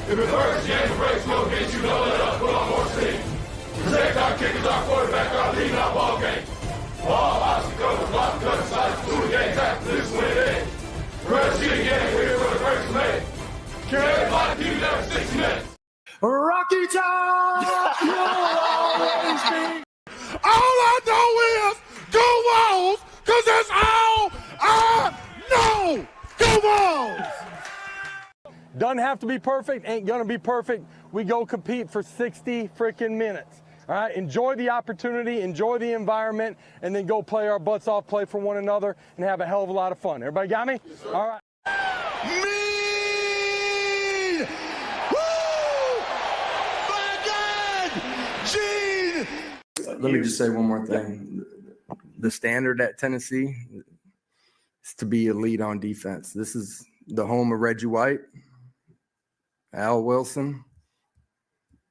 If it's first, game breaks, we'll get you, don't let us put on more steam. Protect our kickers, our quarterback, our lead, our ball game. All obstacles, block, cut, sides, through the game, tap, this win it. First, you again, we're here for the first minute. Can everybody give me that 6 minutes? Rocky Top will always be. All I know is go Vols, because that's all I know. Go Vols! Doesn't have to be perfect, ain't gonna be perfect. We go compete for 60 freaking minutes. All right, enjoy the opportunity, enjoy the environment, and then go play our butts off, play for one another, and have a hell of a lot of fun. Everybody got me? Yes, all right. Mean! Woo! My God! Gene! Let me just say one more thing. The standard at Tennessee is to be elite on defense. This is the home of Reggie White, Al Wilson,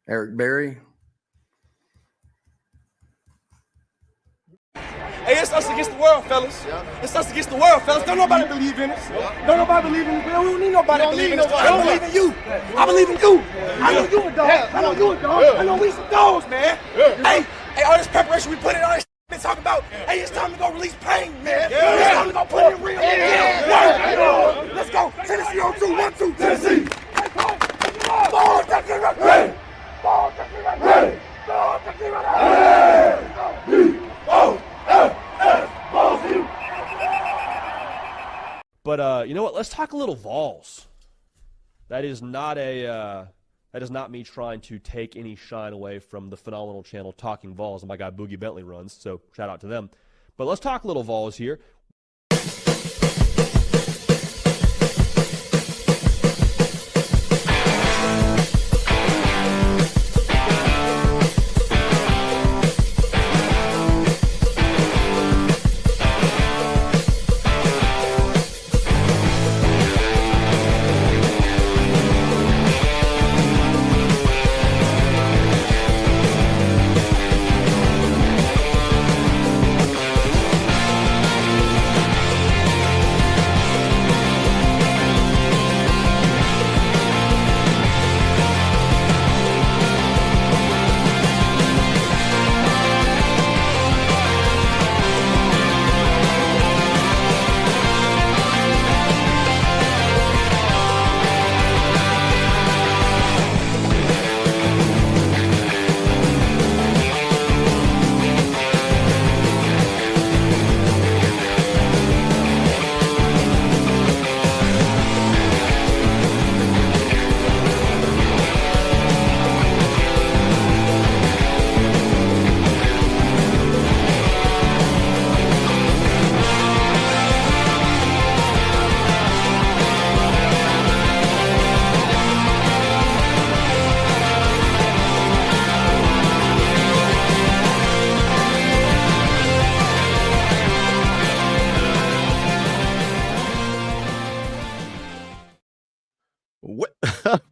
Eric Berry. Hey, it's us against the world, fellas. Yeah. It's us against the world, fellas. Don't nobody believe in us. Yeah. Don't nobody believe in us. We don't need nobody to believe in us. I believe in you. I believe in you. I know you a dog. I know you a dog. I know we some dogs, man. Hey, all this preparation we put in, all this been talking about. Hey, it's time to go release pain, man. It's time to go put in real. Let's go. Tennessee on 2, 1, 2, Tennessee. Ball, Tennessee, ready. Ball, Tennessee, ready. Ball, Tennessee, ready. Oh. But you know what? Let's talk a little Vols. That is not me trying to take any shine away from the phenomenal channel Talkin VAWLS and my guy Boogie Bentley runs. So shout out to them. But let's talk a little Vols here.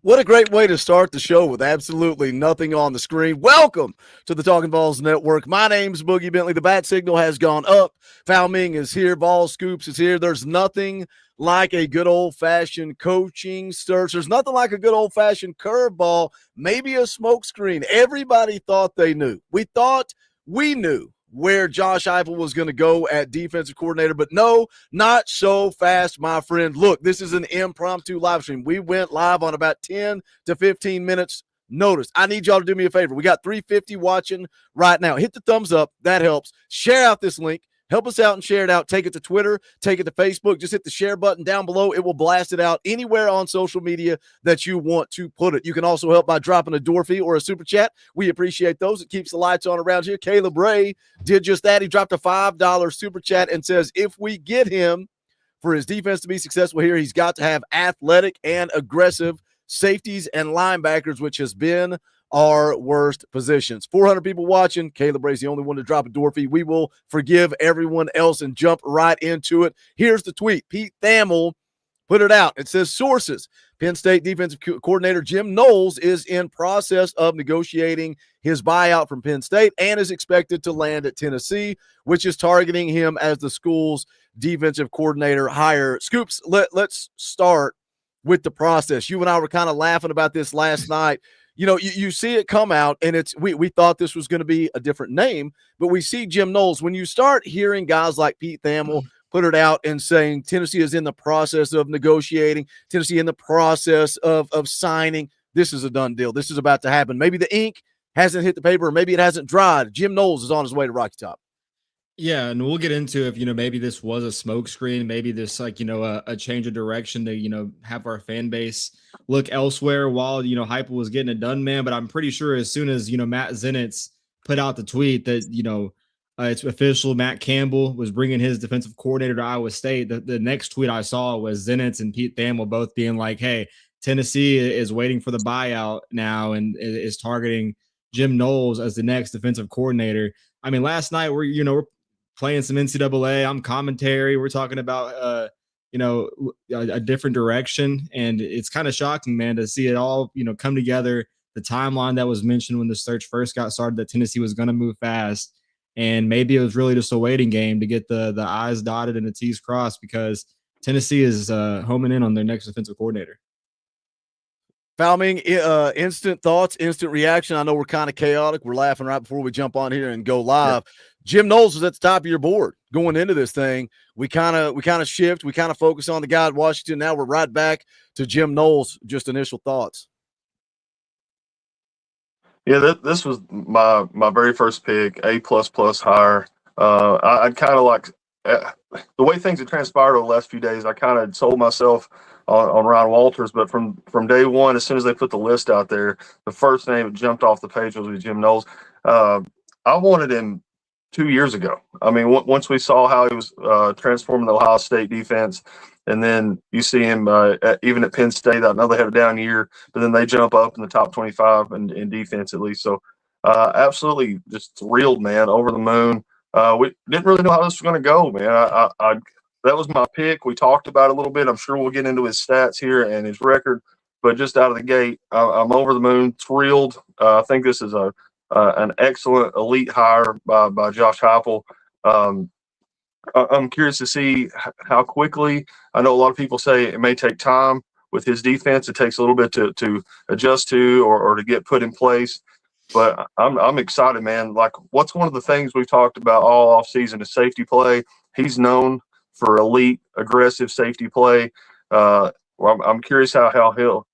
What a great way to start the show with absolutely nothing on the screen. Welcome to the Talkin VAWLS Network. My name's Boogie Bentley. The bat signal has gone up. Foul Ming is here. Vols Scoops is here. There's nothing like a good old-fashioned coaching search. There's nothing like a good old-fashioned curveball, maybe a smoke screen. Everybody thought they knew. We thought we knew where Josh Heupel was going to go at defensive coordinator, but no, not so fast, my friend. Look, this is an impromptu live stream. We went live on about 10 to 15 minutes notice. I need y'all to do me a favor. We got 350 watching right now. Hit the thumbs up. That helps. Share out this link. Help us out and share it out. Take it to Twitter. Take it to Facebook. Just hit the share button down below. It will blast it out anywhere on social media that you want to put it. You can also help by dropping a door fee or a super chat. We appreciate those. It keeps the lights on around here. Caleb Ray did just that. He dropped a $5 super chat and says, if we get him for his defense to be successful here, he's got to have athletic and aggressive safeties and linebackers, which has been our worst positions. 400 people watching. Caleb Ray's the only one to drop a door fee. We will forgive everyone else and jump right into it. Here's the tweet. Pete Thamel put it out. It says, sources, Penn State defensive coordinator Jim Knowles is in process of negotiating his buyout from Penn State and is expected to land at Tennessee, which is targeting him as the school's defensive coordinator hire. Scoops, let's start with the process. You and I were kind of laughing about this last night. You know, you see it come out, and we thought this was going to be a different name, but we see Jim Knowles. When you start hearing guys like Pete Thamel put it out and saying Tennessee is in the process of negotiating, Tennessee in the process of signing, this is a done deal. This is about to happen. Maybe the ink hasn't hit the paper, or maybe it hasn't dried. Jim Knowles is on his way to Rocky Top. Yeah, and we'll get into if, maybe this was a smokescreen, maybe this a change of direction to, have our fan base look elsewhere while, Heupel was getting it done, man. But I'm pretty sure as soon as, Matt Zenitz put out the tweet that, it's official, Matt Campbell was bringing his defensive coordinator to Iowa State, the next tweet I saw was Zenitz and Pete Thamel both being like, hey, Tennessee is waiting for the buyout now and is targeting Jim Knowles as the next defensive coordinator. I mean, last night we're playing some NCAA. I'm commentary. We're talking about, a different direction. And it's kind of shocking, man, to see it all, come together. The timeline that was mentioned when the search first got started, that Tennessee was going to move fast. And maybe it was really just a waiting game to get the I's dotted and the T's crossed, because Tennessee is homing in on their next defensive coordinator. Falming, instant thoughts, instant reaction. I know we're kind of chaotic. We're laughing right before we jump on here and go live. Yep. Jim Knowles was at the top of your board going into this thing. We kind of shift. We kind of focus on the guy at Washington. Now we're right back to Jim Knowles. Just initial thoughts. Yeah, this was my very first pick, A++ hire. I'd kind of like the way things have transpired over the last few days. I kind of sold myself on Ryan Walters, but from day one, as soon as they put the list out there, the first name that jumped off the page was Jim Knowles. I wanted him 2 years ago. I mean, once we saw how he was transforming the Ohio State defense, and then you see him even at Penn State. I know they had a down year, but then they jump up in the top 25 in defense at least. So absolutely just thrilled, man, over the moon. We didn't really know how this was going to go, man. I that was my pick. We talked about it a little bit. I'm sure we'll get into his stats here and his record, but just out of the gate, I'm over the moon, thrilled. I think this is an excellent elite hire by Josh Heupel. I'm curious to see how quickly. I know a lot of people say it may take time with his defense. It takes a little bit to adjust to or to get put in place. But I'm excited, man. Like, what's one of the things we've talked about all offseason is safety play. He's known for elite, aggressive safety play. I'm curious how he'll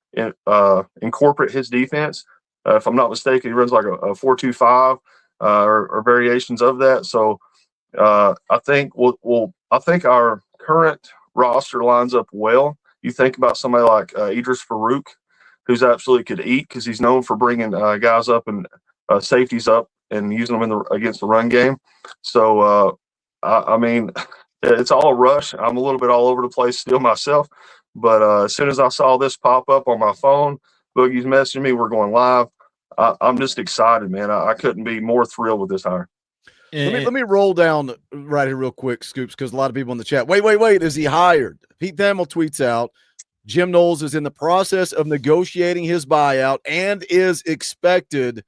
incorporate his defense. If I'm not mistaken, he runs like a 4-2-5 or variations of that. So I think I think our current roster lines up well. You think about somebody like Idris Farouk, who's absolutely could eat because he's known for bringing guys up and safeties up and using them against the run game. So, I mean, it's all a rush. I'm a little bit all over the place still myself. But as soon as I saw this pop up on my phone, Boogie's messaging me, we're going live. I'm just excited, man. I couldn't be more thrilled with this hire. Let me roll down right here real quick, Scoops, because a lot of people in the chat. Wait. Is he hired? Pete Thamel tweets out, Jim Knowles is in the process of negotiating his buyout and is expected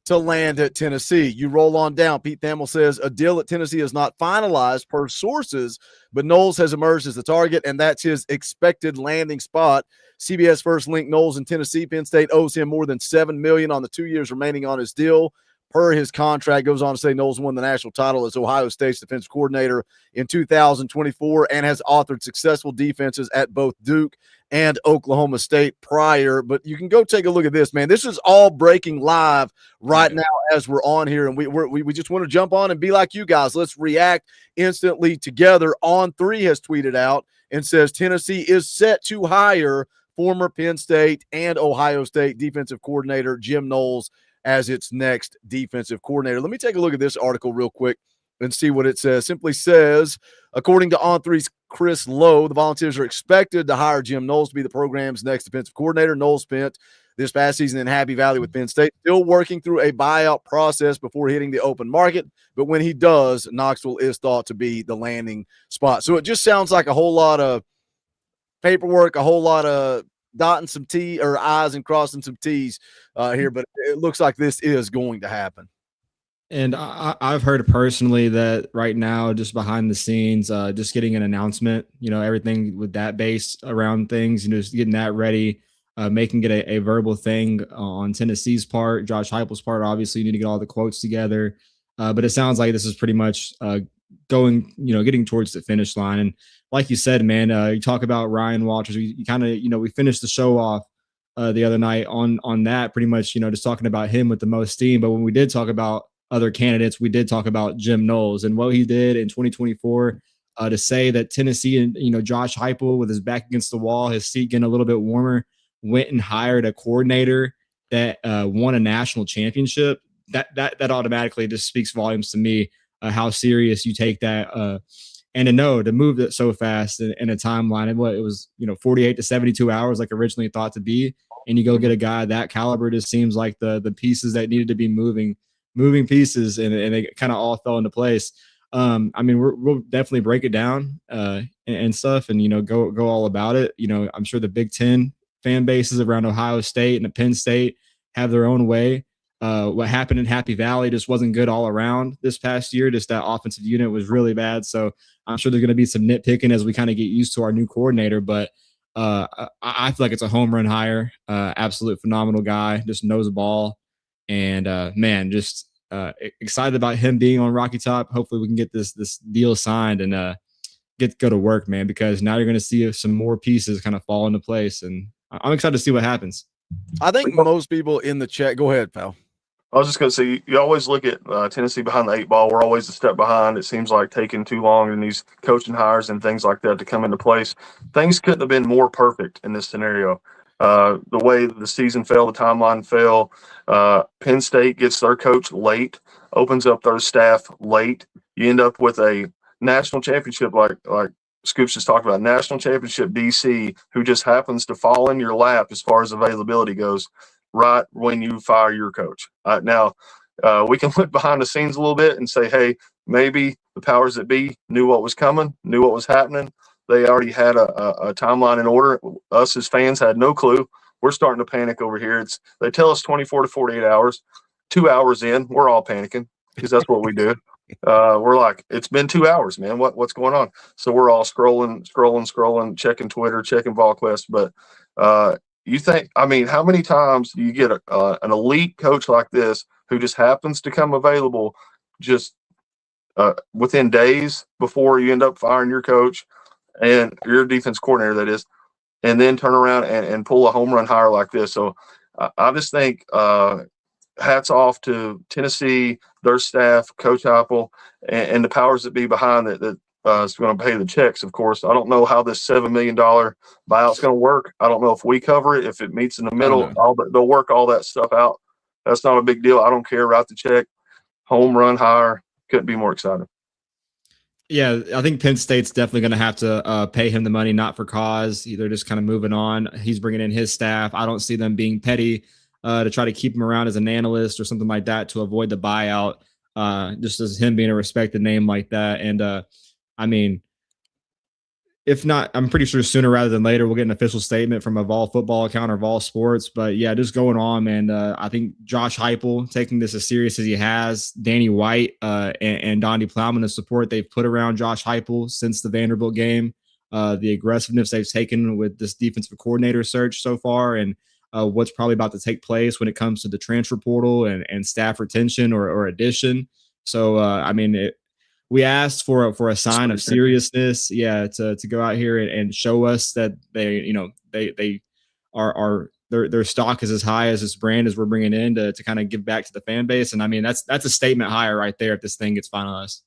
to land at Tennessee. You roll on down. Pete Thamel says a deal at Tennessee is not finalized per sources, but Knowles has emerged as the target, and that's his expected landing spot. CBS first linked Knowles in Tennessee. Penn State owes him more than $7 million on the 2 years remaining on his deal. Per his contract, goes on to say Knowles won the national title as Ohio State's defensive coordinator in 2024 and has authored successful defenses at both Duke and Oklahoma State prior. But you can go take a look at this, man. This is all breaking live right now as we're on here, and we just want to jump on and be like you guys. Let's react instantly together. On3 has tweeted out and says Tennessee is set to hire former Penn State and Ohio State defensive coordinator Jim Knowles as its next defensive coordinator. Let me take a look at this article real quick and see what it says. Simply says, according to On3's Chris Lowe, the Volunteers are expected to hire Jim Knowles to be the program's next defensive coordinator. Knowles spent this past season in Happy Valley with Penn State, still working through a buyout process before hitting the open market. But when he does, Knoxville is thought to be the landing spot. So it just sounds like a whole lot of paperwork, a whole lot of dotting some T or I's and crossing some T's here, but it looks like this is going to happen. And I've heard personally that right now, just behind the scenes, just getting an announcement, everything with that base around things, just getting that ready, making it a verbal thing on Tennessee's part, Josh Heupel's part. Obviously, you need to get all the quotes together. But it sounds like this is pretty much going, getting towards the finish line. And like you said, man, you talk about Ryan Walters. We kind of, we finished the show off the other night on that, pretty much, just talking about him with the most steam. But when we did talk about other candidates, we did talk about Jim Knowles and what he did in 2024 to say that Tennessee and, Josh Heupel with his back against the wall, his seat getting a little bit warmer, went and hired a coordinator that won a national championship. That automatically just speaks volumes to me, how serious you take that. And to move it so fast in a timeline and it was, 48 to 72 hours, like originally thought to be. And you go get a guy that caliber, just seems like the pieces that needed to be moving pieces, and they kind of all fell into place. I mean, we'll definitely break it down and stuff, and go all about it. I'm sure the Big Ten fan bases around Ohio State and Penn State have their own way. What happened in Happy Valley just wasn't good all around this past year. Just that offensive unit was really bad. So I'm sure there's going to be some nitpicking as we kind of get used to our new coordinator. But I feel like it's a home run hire. Absolute phenomenal guy, just knows the ball. And man, just excited about him being on Rocky Top. Hopefully we can get this deal signed and go to work, man, because now you're going to see some more pieces kind of fall into place. And I'm excited to see what happens. I think most people in the chat, go ahead, pal. I was just going to say, you always look at Tennessee behind the 8 ball. We're always a step behind. It seems like taking too long in these coaching hires and things like that to come into place. Things couldn't have been more perfect in this scenario. The way the season fell, the timeline fell. Penn State gets their coach late, opens up their staff late. You end up with a national championship like Scoops just talked about, national championship DC, who just happens to fall in your lap as far as availability goes, right when you fire your coach. Now, we can look behind the scenes a little bit and say, hey, maybe the powers that be knew what was coming, knew what was happening. They already had a timeline in order. Us as fans had no clue. We're starting to panic over here. They tell us 24 to 48 hours. 2 hours in, we're all panicking because that's what we do. We're like, it's been 2 hours, man. What's going on? So we're all scrolling, checking Twitter, checking VolQuest. But you think, I mean, how many times do you get an elite coach like this who just happens to come available just within days before you end up firing your coach and your defense coordinator, that is, and then turn around and pull a home run hire like this? So I just think hats off to Tennessee, their staff, Coach Heupel, and the powers that be behind it that is going to pay the checks, of course. I don't know how this $7 million buyout's going to work. I don't know if we cover it, if it meets in the middle. They'll work all that stuff out. That's not a big deal. I don't care. Write the check. Home run hire. Couldn't be more exciting. Yeah, I think Penn State's definitely going to have to pay him the money, not for cause. They're just kind of moving on. He's bringing in his staff. I don't see them being petty to try to keep him around as an analyst or something like that to avoid the buyout, just as him being a respected name like that. And, I mean, if not, I'm pretty sure sooner rather than later, we'll get an official statement from a Vol football account or Vol Sports. But yeah, just going on, man. I think Josh Heupel taking this as serious as he has, Danny White and Donnie Plowman, the support they've put around Josh Heupel since the Vanderbilt game, the aggressiveness they've taken with this defensive coordinator search so far, and what's probably about to take place when it comes to the transfer portal and staff retention or addition. So, I mean, we asked for a sign of seriousness, to go out here and show us that they are their stock is as high as this brand as we're bringing in to kind of give back to the fan base. And I mean, that's a statement higher right there if this thing gets finalized.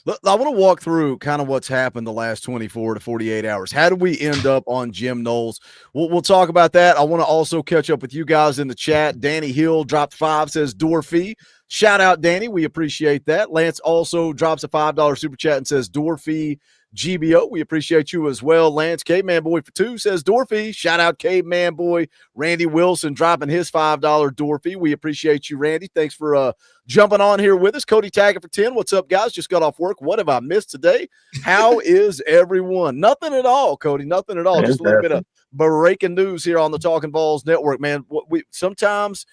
I want to walk through kind of what's happened the last 24 to 48 hours. How did we end up on Jim Knowles? We'll talk about that. I want to also catch up with you guys in the chat. Danny Hill dropped 5, says Dorfy. Shout out, Danny. We appreciate that. Lance also drops a $5 super chat and says Dorfy GBO. We appreciate you as well. Lance, Caveman Boy for 2 says Dorfy. Shout out, Caveman Boy. Randy Wilson dropping his $5 Dorfy. We appreciate you, Randy. Thanks for jumping on here with us. Cody Taggart for 10. What's up, guys? Just got off work. What have I missed today? How is everyone? Nothing at all, Cody. Nothing at all. Just a little bit of breaking news here on the Talkin VAWLS Network, man. We sometimes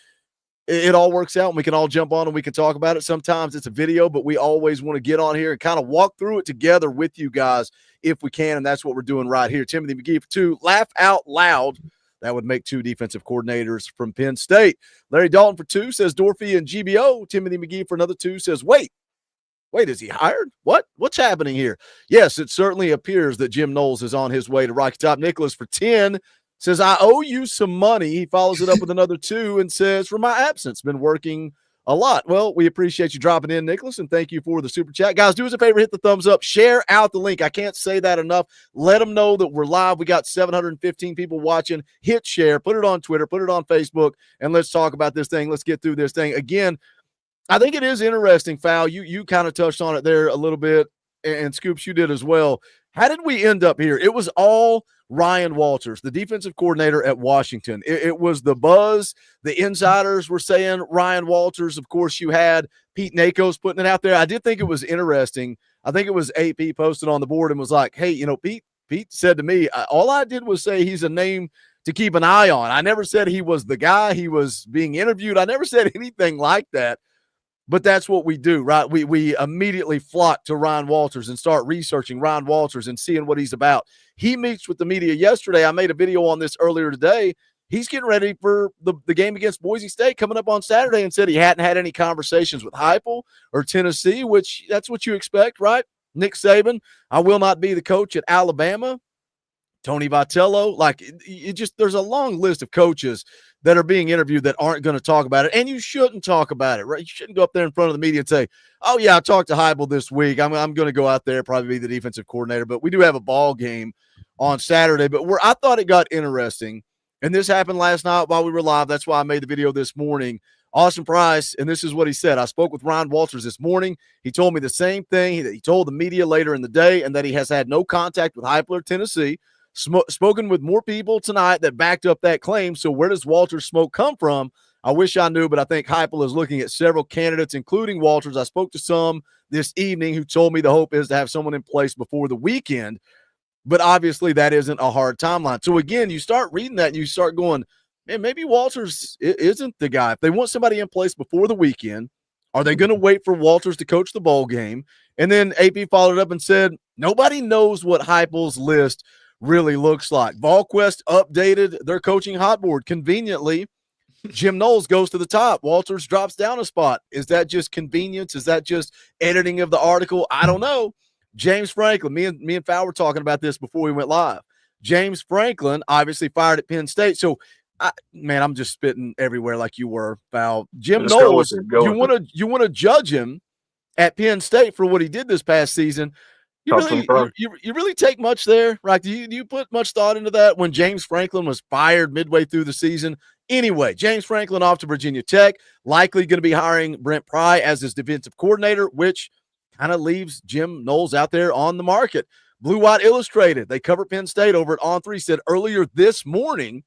it all works out and we can all jump on and we can talk about it. Sometimes it's a video, but we always want to get on here and kind of walk through it together with you guys if we can, and that's what we're doing right here. Timothy McGee for 2. Laugh out loud. That would make 2 defensive coordinators from Penn State. Larry Dalton for 2 says Dorfy and GBO. Timothy McGee for another 2 says, wait, is he hired? What's happening here? Yes, it certainly appears that Jim Knowles is on his way to Rocky Top. Nicholas for 10 says, I owe you some money. He follows it up with another 2 and says, for my absence, been working a lot. Well, we appreciate you dropping in, Nicholas, and thank you for the super chat. Guys, do us a favor, hit the thumbs up, share out the link. I can't say that enough. Let them know that we're live. We got 715 people watching. Hit share, put it on Twitter, put it on Facebook, and let's talk about this thing. Let's get through this thing. Again, I think it is interesting, Fowl. You kind of touched on it there a little bit, and Scoops, you did as well. How did we end up here? It was all Ryan Walters, the defensive coordinator at Washington. It was the buzz. The insiders were saying Ryan Walters. Of course, you had Pete Nakos putting it out there. I did think it was interesting. I think it was AP posted on the board and was like, hey, Pete said to me, all I did was say he's a name to keep an eye on. I never said he was the guy. He was being interviewed. I never said anything like that. But that's what we do, right? We immediately flock to Ryan Walters and start researching Ryan Walters and seeing what he's about. He meets with the media yesterday. I made a video on this earlier today. He's getting ready for the game against Boise State coming up on Saturday and said he hadn't had any conversations with Heupel or Tennessee, which that's what you expect, right? Nick Saban, I will not be the coach at Alabama. Tony Vitello, there's a long list of coaches that are being interviewed that aren't going to talk about it, and you shouldn't talk about it, right? You shouldn't go up there in front of the media and say, oh, yeah, I talked to Heupel this week. I'm going to go out there, probably be the defensive coordinator, but we do have a ball game on Saturday. But where I thought it got interesting, and this happened last night while we were live, that's why I made the video this morning. Austin Price, and this is what he said. I spoke with Ryan Walters this morning. He told me the same thing that he told the media later in the day, and that he has had no contact with Heupel or Tennessee. Spoken with more people tonight that backed up that claim. So where does Walters' smoke come from? I wish I knew, but I think Heupel is looking at several candidates, including Walters. I spoke to some this evening who told me the hope is to have someone in place before the weekend, but obviously that isn't a hard timeline. So again, you start reading that and you start going, man, maybe Walters isn't the guy. If they want somebody in place before the weekend, are they going to wait for Walters to coach the bowl game? And then AP followed up and said, nobody knows what Heupel's list really looks like. VolQuest updated their coaching hot board. Conveniently, Jim Knowles goes to the top. Walters drops down a spot. Is that just convenience? Is that just editing of the article? I don't know. James Franklin, me and Fowl were talking about this before we went live. James Franklin obviously fired at Penn State. So, I'm just spitting everywhere like you were, Fowl. Jim Knowles, you want to judge him at Penn State for what he did this past season. You really take much there, right? Do you put much thought into that when James Franklin was fired midway through the season? Anyway, James Franklin off to Virginia Tech, likely going to be hiring Brent Pry as his defensive coordinator, which kind of leaves Jim Knowles out there on the market. Blue White Illustrated, they cover Penn State over at On3, said earlier this morning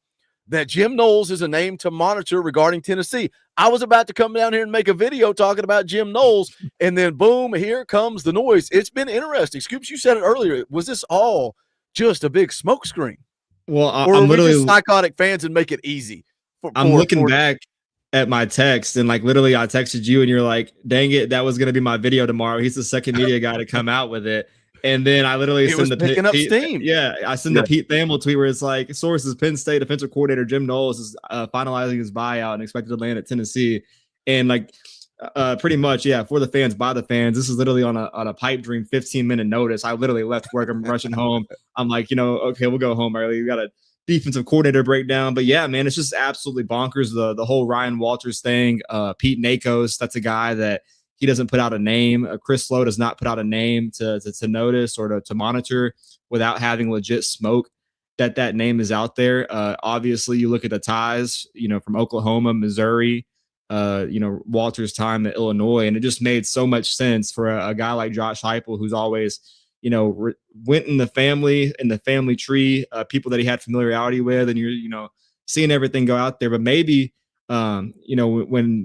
that Jim Knowles is a name to monitor regarding Tennessee. I was about to come down here and make a video talking about Jim Knowles, and then boom, here comes the noise. It's been interesting. Scoops, you said it earlier. Was this all just a big smokescreen? Well, I'm literally just psychotic fans and make it easy. I'm looking back at my text, and literally I texted you, and you're like, dang it, that was going to be my video tomorrow. He's the second media guy to come out with it. And then I literally send the picking up steam. Yeah, I send the Pete Thamel tweet where it's like, sources: Penn State defensive coordinator Jim Knowles is finalizing his buyout and expected to land at Tennessee. And pretty much, yeah, for the fans, by the fans. This is literally on a pipe dream 15-minute notice. I literally left work. I'm rushing home. I'm like, okay, we'll go home early. We got a defensive coordinator breakdown. But yeah, man, it's just absolutely bonkers. The whole Ryan Walters thing. Pete Nakos, that's a guy that he doesn't put out a name. Chris Lowe does not put out a name to notice or to monitor without having legit smoke that name is out there. Obviously, you look at the ties, from Oklahoma, Missouri, Walter's time at Illinois, and it just made so much sense for a guy like Josh Heupel, who's always, went in the family tree, people that he had familiarity with, and you're, seeing everything go out there. But maybe, when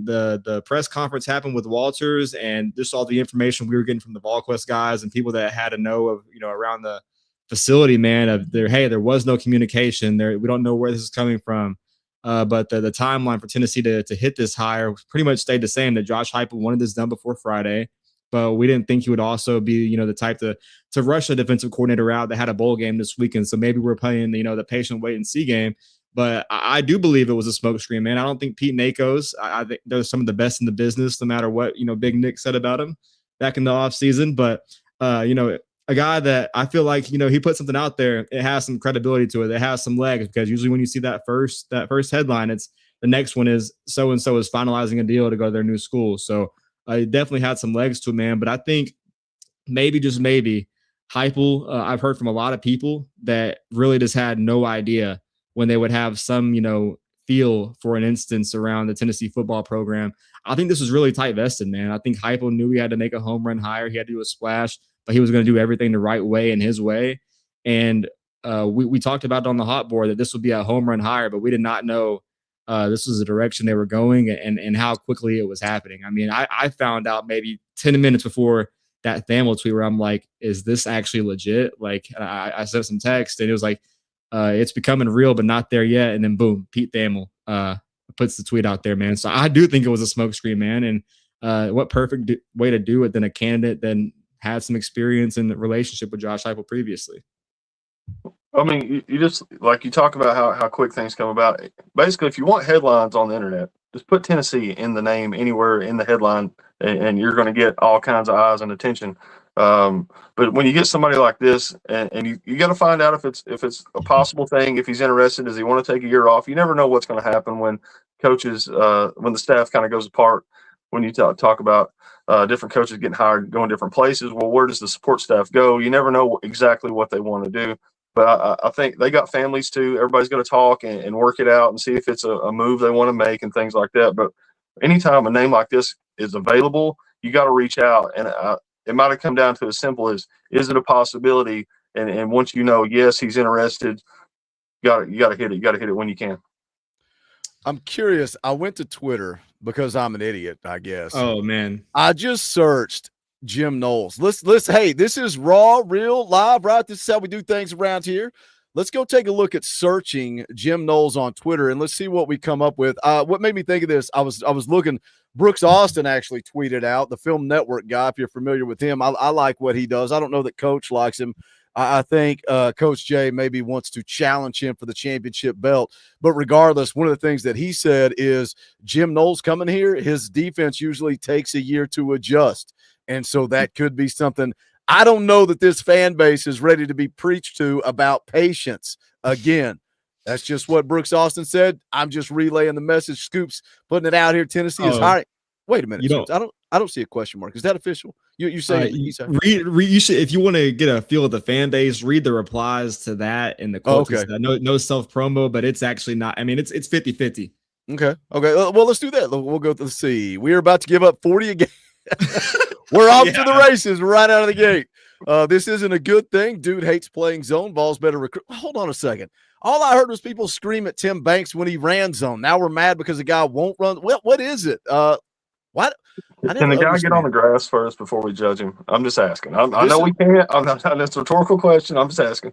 the press conference happened with Walters and just all the information we were getting from the VolQuest guys and people that had to know of, around the facility, man, there was no communication there. We don't know where this is coming from. But the timeline for Tennessee to hit this hire pretty much stayed the same, that Josh Heupel wanted this done before Friday. But we didn't think he would also be, the type to rush a defensive coordinator out that had a bowl game this weekend. So maybe we're playing, the patient wait and see game. But I do believe it was a smokescreen, man. I don't think Pete Nakos, I think they're some of the best in the business, no matter what, Big Nick said about him back in the offseason. But, a guy that I feel like, he put something out there, it has some credibility to it. It has some legs, because usually when you see that first headline, it's the next one is so-and-so is finalizing a deal to go to their new school. So it definitely had some legs to it, man. But I think maybe, just maybe, Heupel, I've heard from a lot of people that really just had no idea when they would have some, feel for an instance around the Tennessee football program. I think this was really tight vested, man. I think Heupel knew he had to make a home run hire. He had to do a splash, but he was going to do everything the right way in his way. And we talked about it on the hot board that this would be a home run hire, but we did not know this was the direction they were going and how quickly it was happening. I mean, I found out maybe 10 minutes before that Thamel tweet where I'm like, is this actually legit? Like, I sent some text and it was like, it's becoming real, but not there yet. And then boom, Pete Thamel puts the tweet out there, man. So I do think it was a smokescreen, man. And what perfect way to do it than a candidate then had some experience in the relationship with Josh Heupel previously. I mean, you just, like, you talk about how quick things come about. Basically, if you want headlines on the internet, just put Tennessee in the name anywhere in the headline, and you're going to get all kinds of eyes and attention. But when you get somebody like this, and you got to find out if it's a possible thing, if he's interested, does he want to take a year off? You never know what's going to happen when coaches, when the staff kind of goes apart. When you talk about different coaches getting hired, going different places, well, where does the support staff go? You never know exactly what they want to do. But I think they got families too. Everybody's going to talk and work it out and see if it's a move they want to make and things like that. But anytime a name like this is available, you got to reach out. And it might have come down to as simple as, is it a possibility? And once you know, yes, he's interested, you got to hit it. You got to hit it when you can. I'm curious. I went to Twitter because I'm an idiot, I guess. Oh, man. I just searched Jim Knowles. Let's hey, this is raw, real, live, right? This is how we do things around here. Let's go take a look at searching Jim Knowles on Twitter and let's see what we come up with. What made me think of this, I was looking, Brooks Austin actually tweeted out, the Film Network guy, if you're familiar with him. I like what he does. I don't know that Coach likes him. I think Coach Jay maybe wants to challenge him for the championship belt. But regardless, one of the things that he said is Jim Knowles coming here, his defense usually takes a year to adjust. And so that could be something. I don't know that this fan base is ready to be preached to about patience. Again, that's just what Brooks Austin said. I'm just relaying the message. Scoops putting it out here. Tennessee is hiring. Wait a minute. Scoops, I don't see a question mark. Is that official? You say read you should, if you want to get a feel of the fan base, read the replies to that and the quotes. Okay. No self promo, but it's actually not. I mean, it's 50-50. Okay. Well, let's do that. We'll go to the C. We're about to give up 40 again. We're off to the races right out of the gate. This isn't a good thing. Dude hates playing zone. Balls better recruit. Hold on a second. All I heard was people scream at Tim Banks when he ran zone. Now we're mad because the guy won't run. What is it? What? Can the guy get on the grass first before we judge him? I'm just asking. I know we can't. I'm not. That's a rhetorical question. I'm just asking.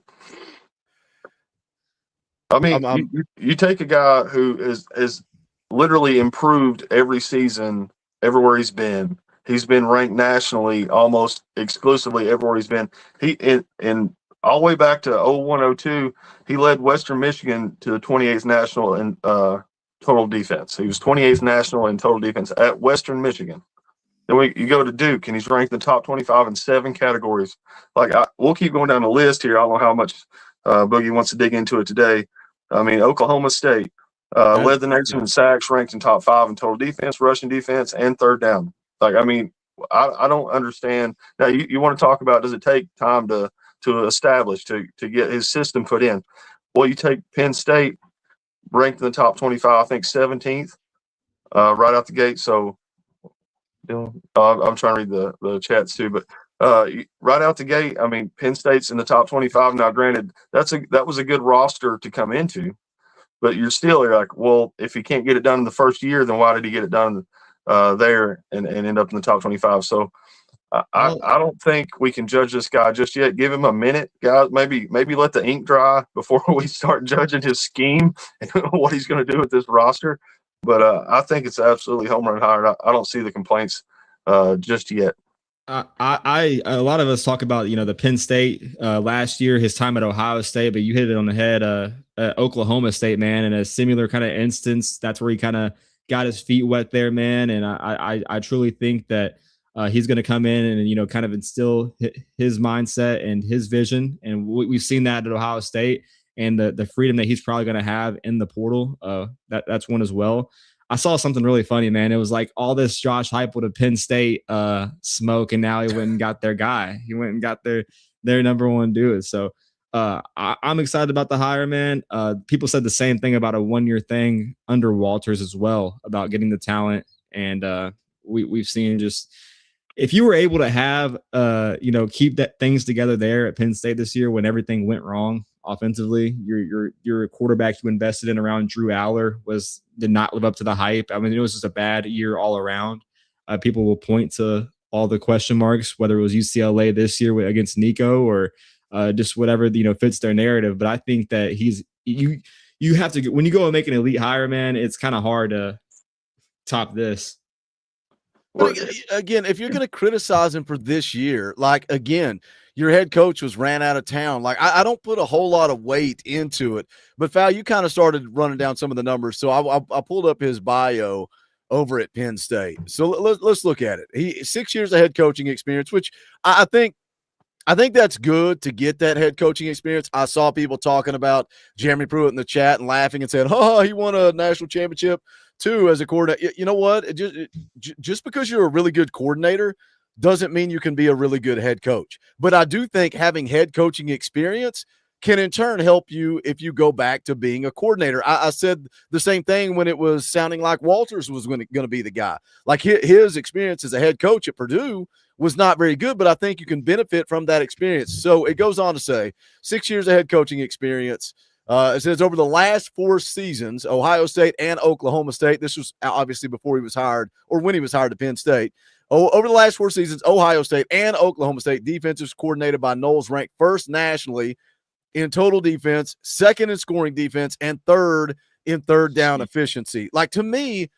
I mean, you take a guy who is literally improved every season, everywhere he's been. He's been ranked nationally almost exclusively everywhere he's been. He in all the way back to 01-02, he led Western Michigan to the 28th national in total defense. He was 28th national in total defense at Western Michigan. Then you go to Duke, and he's ranked in the top 25 in 7 categories. Like we'll keep going down the list here. I don't know how much Boogie wants to dig into it today. I mean, Oklahoma State led the nation in sacks, ranked in top 5 in total defense, rushing defense, and third down. Like, I mean, I don't understand. Now, you want to talk about, does it take time to establish, to get his system put in? Well, you take Penn State, ranked in the top 25, I think 17th, right out the gate. So I'm trying to read the chats too, but right out the gate, I mean, Penn State's in the top 25. Now, granted, that was a good roster to come into, but you're like, well, if he can't get it done in the first year, then why did he get it done there and end up in the top 25? So I don't think we can judge this guy just yet. Give him a minute, guys. Maybe let the ink dry before we start judging his scheme and what he's going to do with this roster. But I think it's absolutely home run hire. I don't see the complaints just yet. A lot of us talk about, the Penn State last year, his time at Ohio State, but you hit it on the head. Oklahoma State, man, in a similar kind of instance, that's where he kind of got his feet wet there, man. And I truly think that he's going to come in and, kind of instill his mindset and his vision. And we've seen that at Ohio State, and the freedom that he's probably going to have in the portal. That's one as well. I saw something really funny, man. It was like all this Josh Heupel to Penn State smoke, and now he went and got their guy. He went and got their number one dude. So I'm excited about the hire, man. People said the same thing about a 1-year thing under Walters as well, about getting the talent. And we've seen just, if you were able to have, keep that things together there at Penn State this year when everything went wrong offensively, your quarterback you invested in around Drew Aller did not live up to the hype. I mean, it was just a bad year all around. People will point to all the question marks, whether it was UCLA this year against Nico or just whatever, fits their narrative. But I think that you have to, when you go and make an elite hire, man, it's kind of hard to top this. But again, if you're going to criticize him for this year, like, again, your head coach was ran out of town. Like, I don't put a whole lot of weight into it. But, Fal, you kind of started running down some of the numbers. So I pulled up his bio over at Penn State. So let's look at it. He 6 years of head coaching experience, which I think that's good to get that head coaching experience. I saw people talking about Jeremy Pruitt in the chat and laughing and saying, "Oh, he won a national championship too as a coordinator." You know what? Just because you're a really good coordinator doesn't mean you can be a really good head coach. But I do think having head coaching experience can in turn help you if you go back to being a coordinator. I said the same thing when it was sounding like Walters was going to be the guy. Like, his experience as a head coach at Purdue was not very good, but I think you can benefit from that experience. So it goes on to say 6 years of head coaching experience. It says over the last 4 seasons, Ohio State and Oklahoma State, this was obviously before he was hired or when he was hired to Penn State. Over the last 4 seasons, Ohio State and Oklahoma State defenses coordinated by Knowles ranked first nationally in total defense, second in scoring defense, and third in third down efficiency. Like, to me,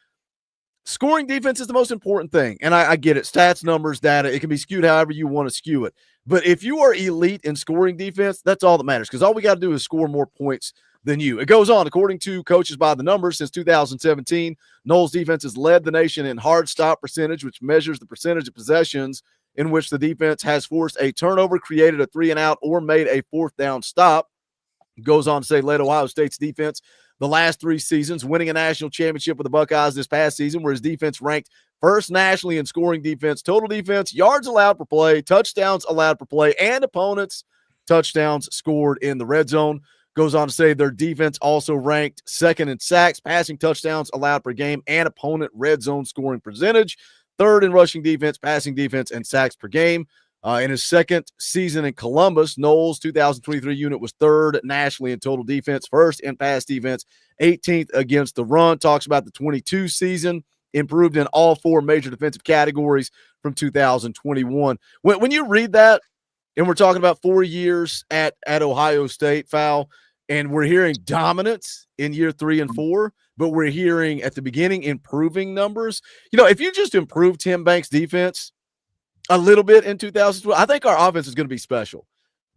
scoring defense is the most important thing. And I get it. Stats, numbers, data, it can be skewed however you want to skew it. But if you are elite in scoring defense, that's all that matters, because all we got to do is score more points than you. It goes on, according to Coaches by the Numbers, since 2017, Knowles defense has led the nation in hard stop percentage, which measures the percentage of possessions in which the defense has forced a turnover, created a 3-and-out, or made a 4th down stop. It goes on to say led Ohio State's defense the last 3 seasons, winning a national championship with the Buckeyes this past season, where his defense ranked first nationally in scoring defense, total defense, yards allowed per play, touchdowns allowed per play, and opponents' touchdowns scored in the red zone. Goes on to say their defense also ranked second in sacks, passing touchdowns allowed per game, and opponent red zone scoring percentage, third in rushing defense, passing defense, and sacks per game. In his second season in Columbus, Knowles' 2023 unit was third nationally in total defense, first in pass defense, 18th against the run. Talks about the 22 season, improved in all 4 major defensive categories from 2021. When you read that, and we're talking about 4 years at Ohio State, Fal, and we're hearing dominance in year 3 and 4, but we're hearing at the beginning improving numbers. If you just improve Tim Banks' defense a little bit in 2012, I think our offense is going to be special.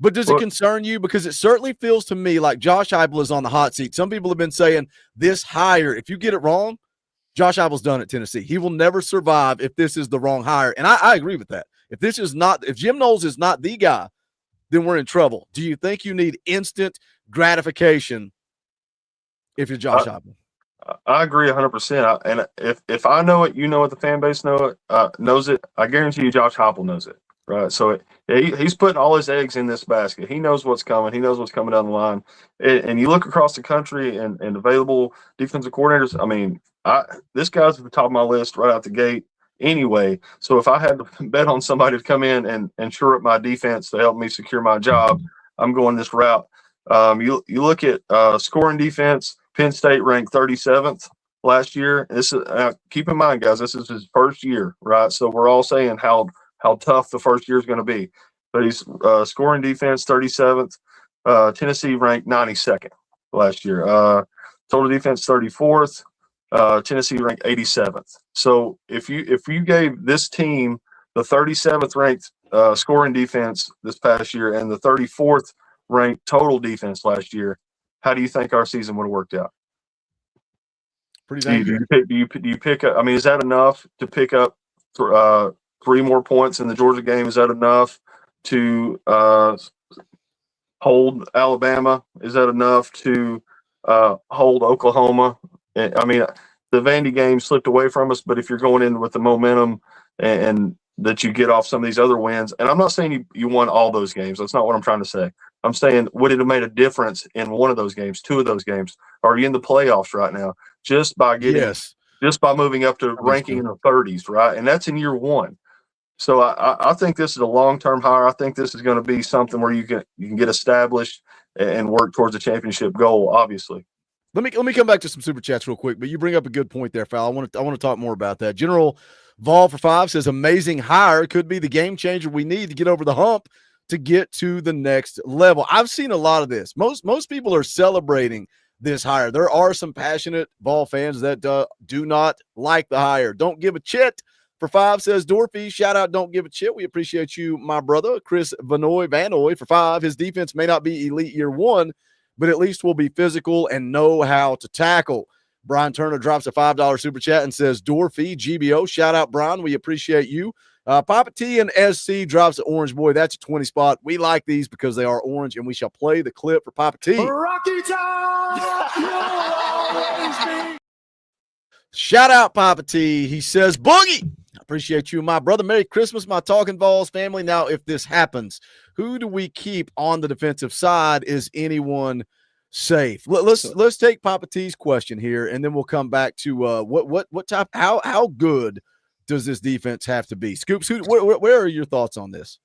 But does it concern you? Because it certainly feels to me like Josh Heupel is on the hot seat. Some people have been saying this hire, if you get it wrong, Josh Heupel's done at Tennessee. He will never survive if this is the wrong hire. And I agree with that. If Jim Knowles is not the guy, then we're in trouble. Do you think you need instant gratification if you're Josh Heupel? I agree 100%. And if I know it, the fan base knows it. I guarantee you, Josh Heupel knows it, right? So he's putting all his eggs in this basket. He knows what's coming. He knows what's coming down the line. And you look across the country and available defensive coordinators. I mean, this guy's at the top of my list right out the gate. Anyway, so if I had to bet on somebody to come in and shore up my defense to help me secure my job, I'm going this route. You look at scoring defense. Penn State ranked 37th last year. This is keep in mind, guys, this is his first year, right? So we're all saying how how tough the first year is going to be. But he's scoring defense 37th. Tennessee ranked 92nd last year. Total defense 34th. Tennessee ranked 87th. So if you gave this team the 37th ranked scoring defense this past year and the 34th ranked total defense last year, how do you think our season would have worked out? Pretty dang good. Do you pick up? I mean, is that enough to pick up 3 more points in the Georgia game? Is that enough to hold Alabama? Is that enough to hold Oklahoma? I mean, the Vandy game slipped away from us, but if you're going in with the momentum and that you get off some of these other wins, and I'm not saying you won all those games. That's not what I'm trying to say. I'm saying, would it have made a difference in one of those games, 2 of those games? Are you in the playoffs right now just by moving up to ranking in the 30s, right? And that's in year 1. So I think this is a long-term hire. I think this is going to be something where you can get established and work towards a championship goal, obviously. Let me come back to some super chats real quick, but you bring up a good point there, Fal. I want to talk more about that. General Vol for 5 says amazing hire, could be the game changer we need to get over the hump to get to the next level. I've seen a lot of this. Most people are celebrating this hire. There are some passionate Vol fans that do not like the hire. Don't give a chit for 5 says Dorfy. Shout out, don't give a chit. We appreciate you, my brother. Chris Vanoy for 5. His defense may not be elite year 1, but at least will be physical and know how to tackle. Brian Turner drops a $5 super chat and says, Dorfy, GBO. Shout out, Brian. We appreciate you. Papa T and SC drops an orange boy. That's a 20 spot. We like these because they are orange, and we shall play the clip for Papa T. Rocky Top, you'll always be. Shout out, Papa T. He says, Boogie. I appreciate you, my brother. Merry Christmas, my Talkin VAWLS family. Now, if this happens, who do we keep on the defensive side? Is anyone safe? Let's take Papa T's question here, and then we'll come back to what type, how good does this defense have to be? Scoops, where are your thoughts on this?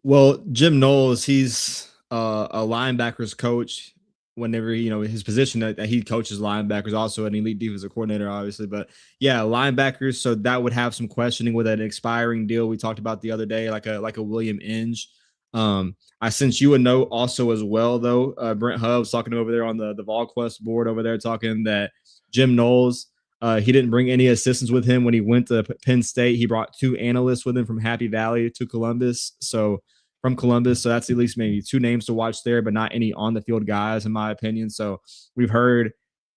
Well, Jim Knowles, he's a linebackers coach. Whenever, his position that he coaches linebackers, also an elite defensive coordinator, obviously. But yeah, linebackers. So that would have some questioning with an expiring deal we talked about the other day, like a William Inge. I sent you a note also as well, though. Brent Hubbs talking over there on the VolQuest board over there, talking that Jim Knowles, he didn't bring any assistants with him when he went to Penn State. He brought 2 analysts with him from Happy Valley to Columbus. So that's at least maybe 2 names to watch there, but not any on the field guys, in my opinion. So we've heard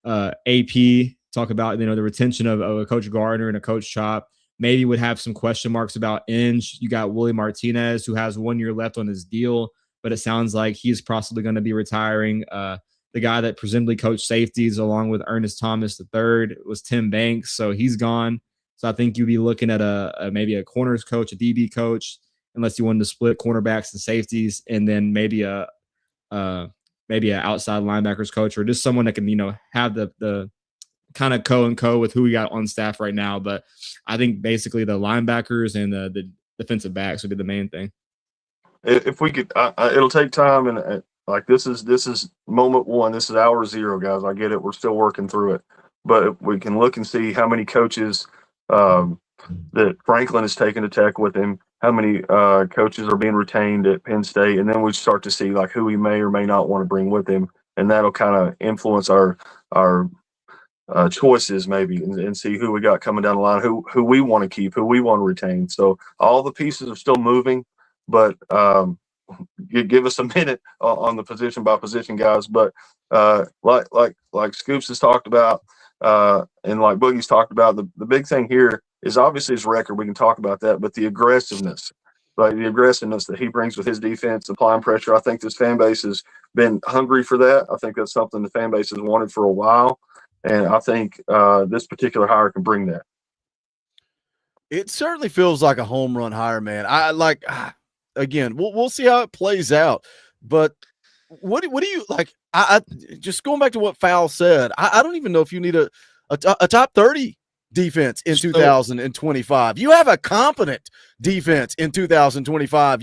AP talk about, the retention of a Coach Gardner and a Coach Chop. Maybe would have some question marks about Inge. You got Willie Martinez, who has 1 year left on his deal, but it sounds like he's possibly going to be retiring. The guy that presumably coached safeties along with Ernest Thomas III was Tim Banks, so he's gone. So I think you'd be looking at maybe a corners coach, a DB coach, unless you wanted to split cornerbacks and safeties, and then maybe a outside linebackers coach, or just someone that can, have the kind of co with who we got on staff right now. But I think basically the linebackers and the defensive backs would be the main thing. If we could, it'll take time, and like this is moment 1. This is hour 0, guys. I get it. We're still working through it, but we can look and see how many coaches that Franklin has taken to Tech with him, how many coaches are being retained at Penn State, and then we start to see like who he may or may not want to bring with him, and that'll kind of influence our choices maybe, and see who we got coming down the line, who we want to keep, who we want to retain. So all the pieces are still moving, but give us a minute on the position by position, guys. But like Scoops has talked about, and like Boogie's talked about, the big thing here is obviously his record. We can talk about that, but the aggressiveness that he brings with his defense, applying pressure. I think this fan base has been hungry for that. I think that's something the fan base has wanted for a while, and I think this particular hire can bring that. It certainly feels like a home run hire, man. Again, we'll see how it plays out. But what do you like? I just going back to what Fowl said. I don't even know if you need a top 30 defense in 2025. You have a competent defense in 2025.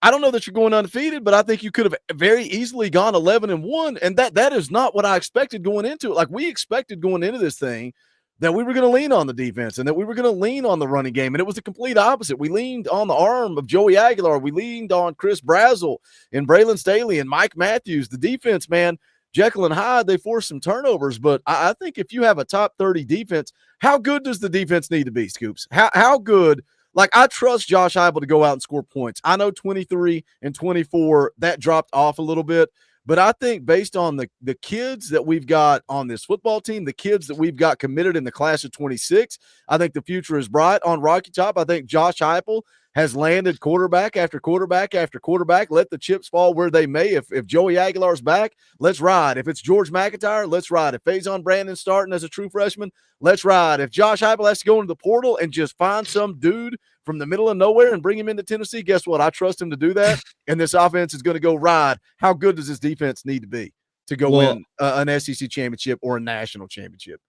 I don't know that you're going undefeated, but I think you could have very easily gone 11-1, and that is not what I expected going into it. Like, we expected going into this thing that we were going to lean on the defense and that we were going to lean on the running game. And it was the complete opposite. We leaned on the arm of Joey Aguilar. We leaned on Chris Brazzell and Braylon Staley and Mike Matthews. The defense, man, Jekyll and Hyde, they forced some turnovers. But I think if you have a top 30 defense, how good does the defense need to be, Scoops? How good? Like, I trust Josh Heupel to go out and score points. I know 23 and 24, that dropped off a little bit. But I think based on the kids that we've got on this football team, the kids that we've got committed in the class of 26, I think the future is bright on Rocky Top. I think Josh Heupel has landed quarterback after quarterback after quarterback. Let the chips fall where they may. If Joey Aguilar's back, let's ride. If it's George McIntyre, let's ride. If Faison Brandon's starting as a true freshman, let's ride. If Josh Heupel has to go into the portal and just find some dude from the middle of nowhere and bring him into Tennessee, guess what? I trust him to do that, and this offense is going to go ride. How good does this defense need to be to go win an SEC championship or a national championship?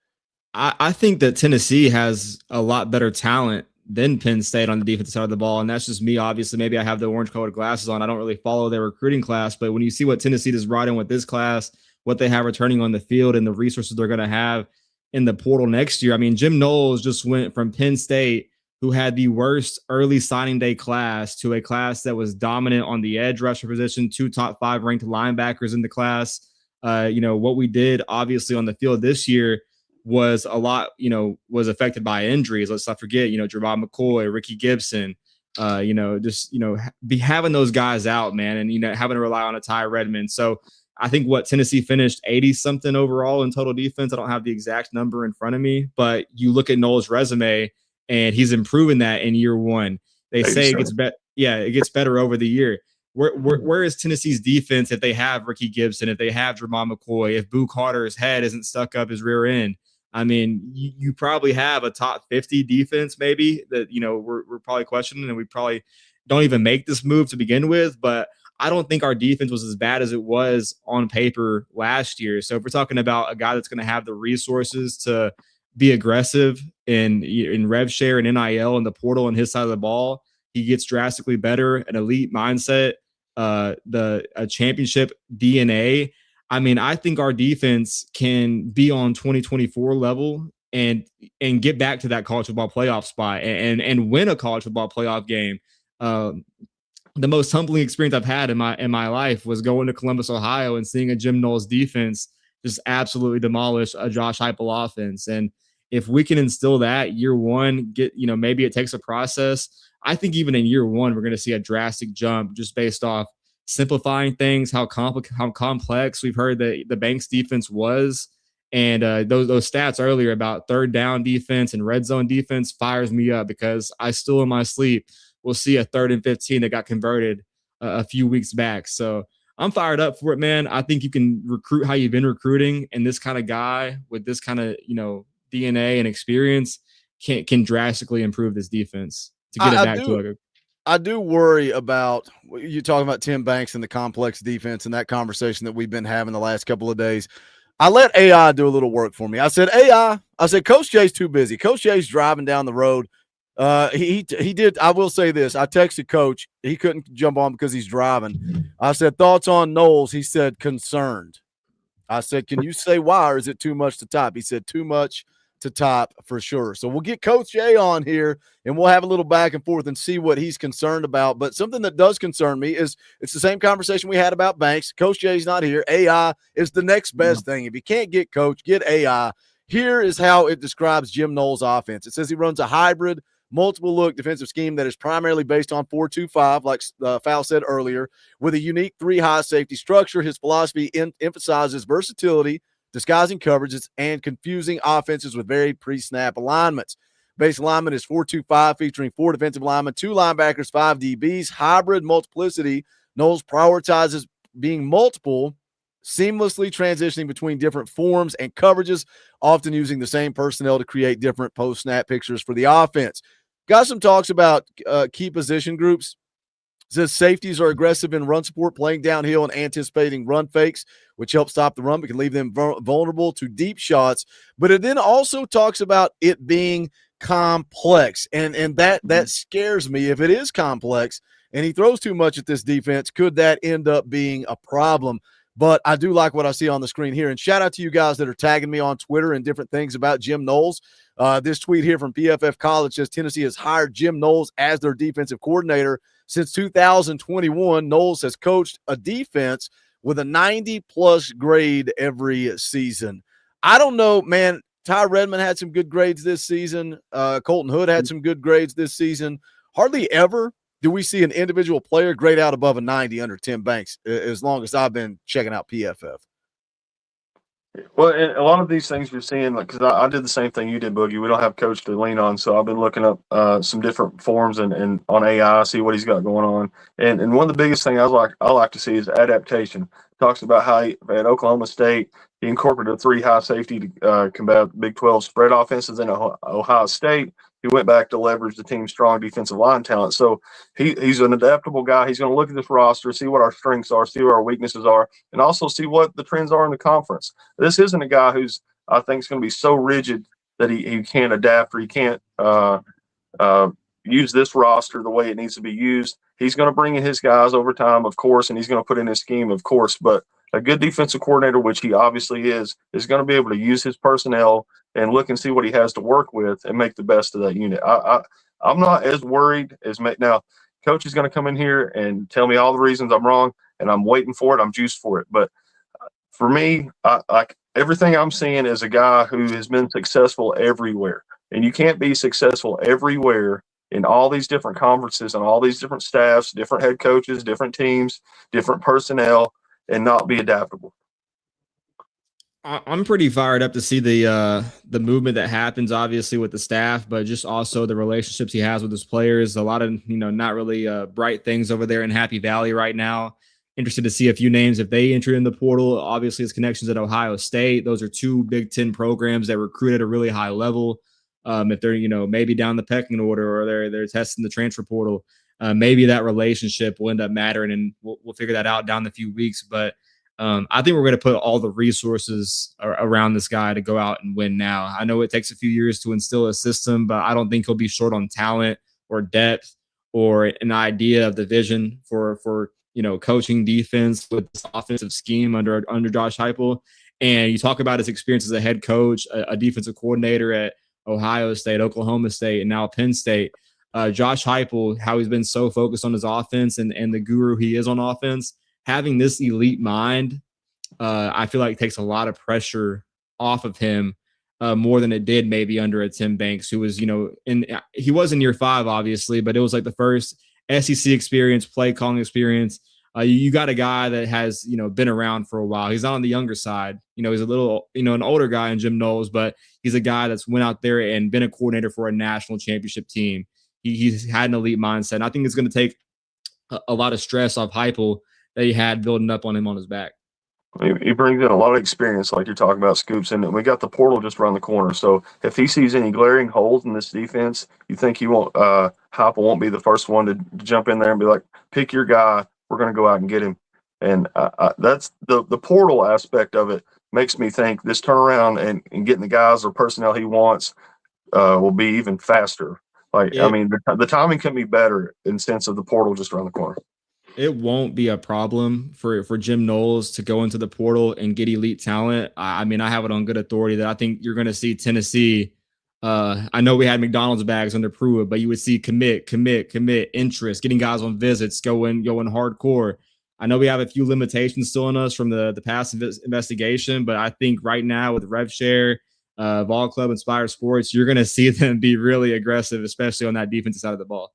I think that Tennessee has a lot better talent than Penn State on the defensive side of the ball, and that's just me. Obviously, maybe I have the orange-colored glasses on. I don't really follow their recruiting class, but when you see what Tennessee is riding with this class, what they have returning on the field, and the resources they're going to have in the portal next year, I mean, Jim Knowles just went from Penn State, who had the worst early signing day class, to a class that was dominant on the edge rusher position, 2 top 5 ranked linebackers in the class. What we did obviously on the field this year was a lot, was affected by injuries. Let's not forget, Javon McCoy, Ricky Gibson, be having those guys out, man, and, having to rely on a Ty Redmond. So I think Tennessee finished 80 something overall in total defense. I don't have the exact number in front of me, but you look at Knowles' resume, and he's improving that in year one. They say it gets better. Yeah, it gets better over the year. Where is Tennessee's defense if they have Ricky Gibson, if they have Javon McCoy, if Boo Carter's head isn't stuck up his rear end? I mean, you probably have a top 50 defense, maybe, that, we're probably questioning, and we probably don't even make this move to begin with. But I don't think our defense was as bad as it was on paper last year. So if we're talking about a guy that's going to have the resources to be aggressive in rev share and NIL and the portal and his side of the ball, he gets drastically better, an elite mindset, a championship DNA. I mean, I think our defense can be on 2024 level and get back to that college football playoff spot and win a college football playoff game. The most humbling experience I've had in my life was going to Columbus, Ohio, and seeing a Jim Knowles defense just absolutely demolish a Josh Heupel offense. And if we can instill that year one, maybe it takes a process. I think even in year one, we're going to see a drastic jump just based off simplifying things, how complex we've heard that the Banks defense was. And those stats earlier about third down defense and red zone defense fires me up, because I still in my sleep will see a 3rd and 15 that got converted a few weeks back. So I'm fired up for it, man. I think you can recruit how you've been recruiting, and this kind of guy with this kind of, DNA and experience can drastically improve this defense to get it back to I do worry about you talking about Tim Banks and the complex defense and that conversation that we've been having the last couple of days. I let AI do a little work for me. I said, Coach J's too busy. Coach J's driving down the road. He did. I will say this. I texted Coach. He couldn't jump on because he's driving. I said, thoughts on Knowles? He said, concerned. I said, can you say why, or is it too much to type? He said, too much to type for sure. So we'll get Coach J on here and we'll have a little back and forth and see what he's concerned about. But something that does concern me is it's the same conversation we had about Banks. Coach J's not here. AI is the next best thing. If you can't get Coach, get AI. Here is how it describes Jim Knowles' offense. It says he runs a hybrid, multiple look defensive scheme that is primarily based on 4-2-5, like Fowl said earlier, with a unique 3 high safety structure. His philosophy emphasizes versatility, disguising coverages, and confusing offenses with varied pre-snap alignments. Base alignment is 4-2-5, featuring 4 defensive linemen, 2 linebackers, 5 DBs. Hybrid multiplicity. Knowles prioritizes being multiple, seamlessly transitioning between different forms and coverages, often using the same personnel to create different post-snap pictures for the offense. Got some talks about key position groups. Says safeties are aggressive in run support, playing downhill and anticipating run fakes, which helps stop the run but can leave them vulnerable to deep shots. But it then also talks about it being complex, and that scares me. If it is complex and he throws too much at this defense, could that end up being a problem? But I do like what I see on the screen here. And shout out to you guys that are tagging me on Twitter and different things about Jim Knowles. This tweet here from PFF College says Tennessee has hired Jim Knowles as their defensive coordinator. Since 2021, Knowles has coached a defense with a 90-plus grade every season. I don't know, man. Ty Redmond had some good grades this season. Colton Hood had some good grades this season. Hardly ever do we see an individual player grade out above a 90 under Tim Banks, as long as I've been checking out PFF. Well, and a lot of these things you're seeing, like, because I did the same thing you did, Boogie. We don't have coach to lean on, so I've been looking up some different forms and on AI, see what he's got going on. And one of the biggest things I like to see is adaptation. Talks about how at Oklahoma State he incorporated 3 high safety to combat Big 12 spread offenses. In Ohio State, he went back to leverage the team's strong defensive line talent. So he's an adaptable guy. He's going to look at this roster, see what our strengths are, see what our weaknesses are, and also see what the trends are in the conference. This isn't a guy who's, I think, is going to be so rigid that he can't adapt or he can't use this roster the way it needs to be used. He's going to bring in his guys over time, of course, and he's going to put in his scheme, of course. But a good defensive coordinator, which he obviously is going to be able to use his personnel and look and see what he has to work with and make the best of that unit. I'm not as worried as now. Coach is going to come in here and tell me all the reasons I'm wrong, and I'm waiting for it. I'm juiced for it. But for me, everything I'm seeing is a guy who has been successful everywhere, and you can't be successful everywhere in all these different conferences and all these different staffs, different head coaches, different teams, different personnel, and not be adaptable. I'm pretty fired up to see the movement that happens, obviously, with the staff, but just also the relationships he has with his players. A lot of, not really bright things over there in Happy Valley right now. Interested to see a few names if they enter in the portal. Obviously, his connections at Ohio State. Those are 2 Big Ten programs that recruit at a really high level. If they're, maybe down the pecking order or they're testing the transfer portal, maybe that relationship will end up mattering, and we'll figure that out down the few weeks. But I think we're going to put all the resources around this guy to go out and win now. I know it takes a few years to instill a system, but I don't think he'll be short on talent or depth or an idea of the vision for coaching defense with this offensive scheme under Josh Heupel. And you talk about his experience as a head coach, a defensive coordinator at Ohio State, Oklahoma State, and now Penn State. Josh Heupel, how he's been so focused on his offense and the guru he is on offense, having this elite mind, I feel like takes a lot of pressure off of him, more than it did maybe under a Tim Banks, who was, he was in year 5, obviously, but it was like the first SEC experience, play calling experience. You got a guy that has, been around for a while. He's not on the younger side. He's a little, an older guy in Jim Knowles, but he's a guy that's went out there and been a coordinator for a national championship team. He's had an elite mindset. And I think it's going to take a lot of stress off Heupel that he had building up on him on his back. He brings in a lot of experience, like you're talking about, Scoops, and we got the portal just around the corner. So if he sees any glaring holes in this defense, you think Heupel won't be the first one to jump in there and be like, pick your guy. We're going to go out and get him. And that's the portal aspect of it makes me think this turnaround and getting the guys or personnel he wants will be even faster. I mean, the timing can be better in the sense of the portal just around the corner. It won't be a problem for Jim Knowles to go into the portal and get elite talent. I mean, I have it on good authority that I think you're going to see Tennessee. I know we had McDonald's bags under Pruitt, but you would see commit, interest, getting guys on visits, going hardcore. I know we have a few limitations still on us from the past investigation, but I think right now with RevShare, Vol Club, Inspire Sports, you're going to see them be really aggressive, especially on that defensive side of the ball.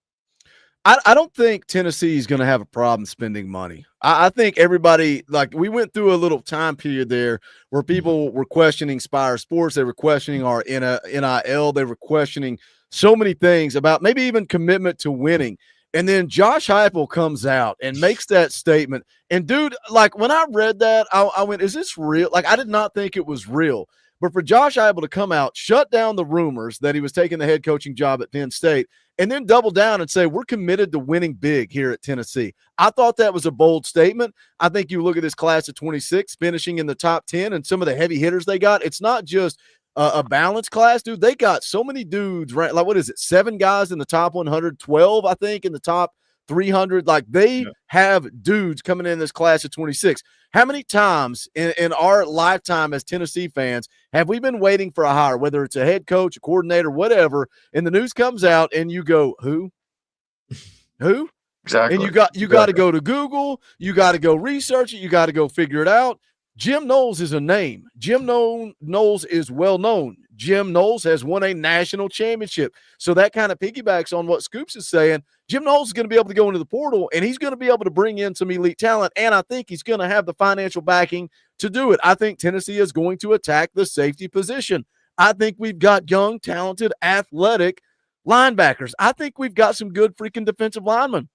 I don't think Tennessee is going to have a problem spending money. I think everybody, like, we went through a little time period there where people were questioning Spire Sports. They were questioning our NIL. They were questioning so many things about maybe even commitment to winning. And then Josh Heupel comes out and makes that statement. And, dude, like, when I read that, I went, is this real? Like, I did not think it was real. But for Josh Heupel to come out, shut down the rumors that he was taking the head coaching job at Penn State, and then double down and say, we're committed to winning big here at Tennessee. I thought that was a bold statement. I think you look at this class of 26 finishing in the top 10 and some of the heavy hitters they got. It's not just a balanced class, dude. They got so many dudes, right? Like, what is it? 7 guys in the top 100, 12, I think, in the top 300. Like they have dudes coming in this class of 26. How many times in our lifetime as Tennessee fans have we been waiting for a hire, whether it's a head coach, a coordinator, whatever, and the news comes out and you go, who? Who? Exactly. And you got to go to Google. You got to go research it. You got to go figure it out. Jim Knowles is a name. Jim Knowles is well known. Jim Knowles has won a national championship. So that kind of piggybacks on what Scoops is saying. Jim Knowles is going to be able to go into the portal, and he's going to be able to bring in some elite talent, and I think he's going to have the financial backing to do it. I think Tennessee is going to attack the safety position. I think we've got young, talented, athletic linebackers. I think we've got some good freaking defensive linemen.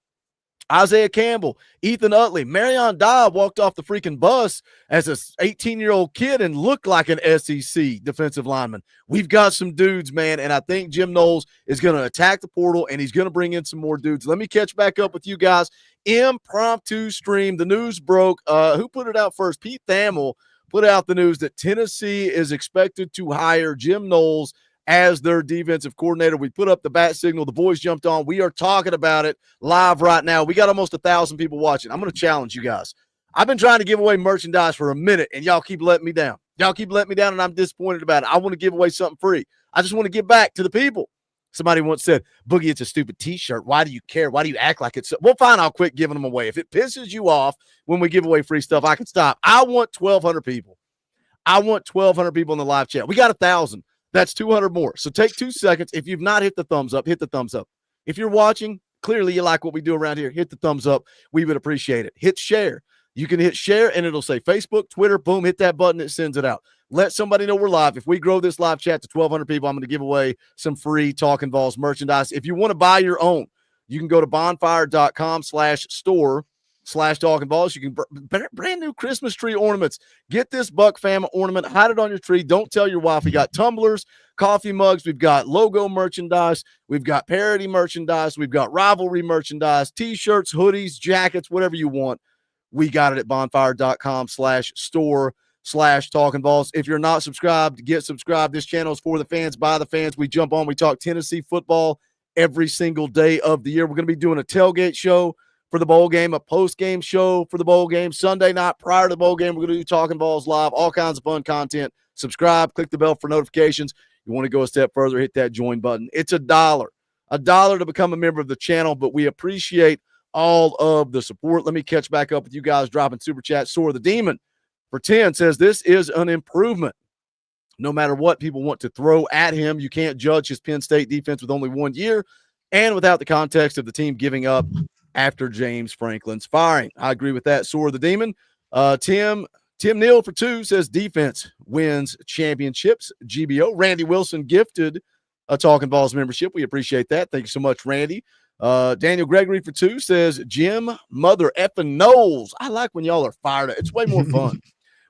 Isaiah Campbell, Ethan Utley, Marion Dobb walked off the freaking bus as a 18-year-old kid and looked like an SEC defensive lineman. We've got some dudes, man, and I think Jim Knowles is going to attack the portal, and he's going to bring in some more dudes. Let me catch back up with you guys. Impromptu stream. The news broke. Who put it out first? Pete Thamel put out the news that Tennessee is expected to hire Jim Knowles as their defensive coordinator. We put up the bat signal. The boys jumped on. We are talking about it live right now. We got almost 1,000 people watching. I'm going to challenge you guys. I've been trying to give away merchandise for a minute, and y'all keep letting me down. Y'all keep letting me down, and I'm disappointed about it. I want to give away something free. I just want to give back to the people. Somebody once said, Boogie, it's a stupid T-shirt. Why do you care? Why do you act like it's – well, fine, I'll quit giving them away. If it pisses you off when we give away free stuff, I can stop. I want 1,200 people. I want 1,200 people in the live chat. We got 1,000. That's 200 more. So take 2 seconds. If you've not hit the thumbs up, hit the thumbs up. If you're watching, clearly you like what we do around here, hit the thumbs up. We would appreciate it. Hit share. You can hit share, and it'll say Facebook, Twitter, boom, hit that button. It sends it out. Let somebody know we're live. If we grow this live chat to 1,200 people, I'm going to give away some free Talkin VAWLS merchandise. If you want to buy your own, you can go to bonfire.com/store/Talkin VAWLS. You can brand new Christmas tree ornaments. Get this Buck Fam ornament, hide it on your tree. Don't tell your wife. We got tumblers, coffee mugs. We've got logo merchandise. We've got parody merchandise. We've got rivalry merchandise, t-shirts, hoodies, jackets, whatever you want. We got it at bonfire.com/store/Talkin VAWLS. If you're not subscribed, get subscribed. This channel is for the fans, by the fans. We jump on. We talk Tennessee football every single day of the year. We're going to be doing a tailgate show for the bowl game, a post-game show for the bowl game. Sunday night prior to the bowl game, we're going to do Talkin VAWLS live, all kinds of fun content. Subscribe, click the bell for notifications. You want to go a step further, hit that join button. It's $1 to become a member of the channel, but we appreciate all of the support. Let me catch back up with you guys dropping super chat. Soar the Demon for 10 says this is an improvement. No matter what people want to throw at him, you can't judge his Penn State defense with only 1 year and without the context of the team giving up after James Franklin's firing. I agree with that. Soar the Demon. Tim Neal for 2 says defense wins championships. GBO. Randy Wilson gifted a Talkin VAWLS membership. We appreciate that. Thank you so much, Randy. Daniel Gregory for 2 says Jim Mother effing Knowles. I like when y'all are fired up. It's way more fun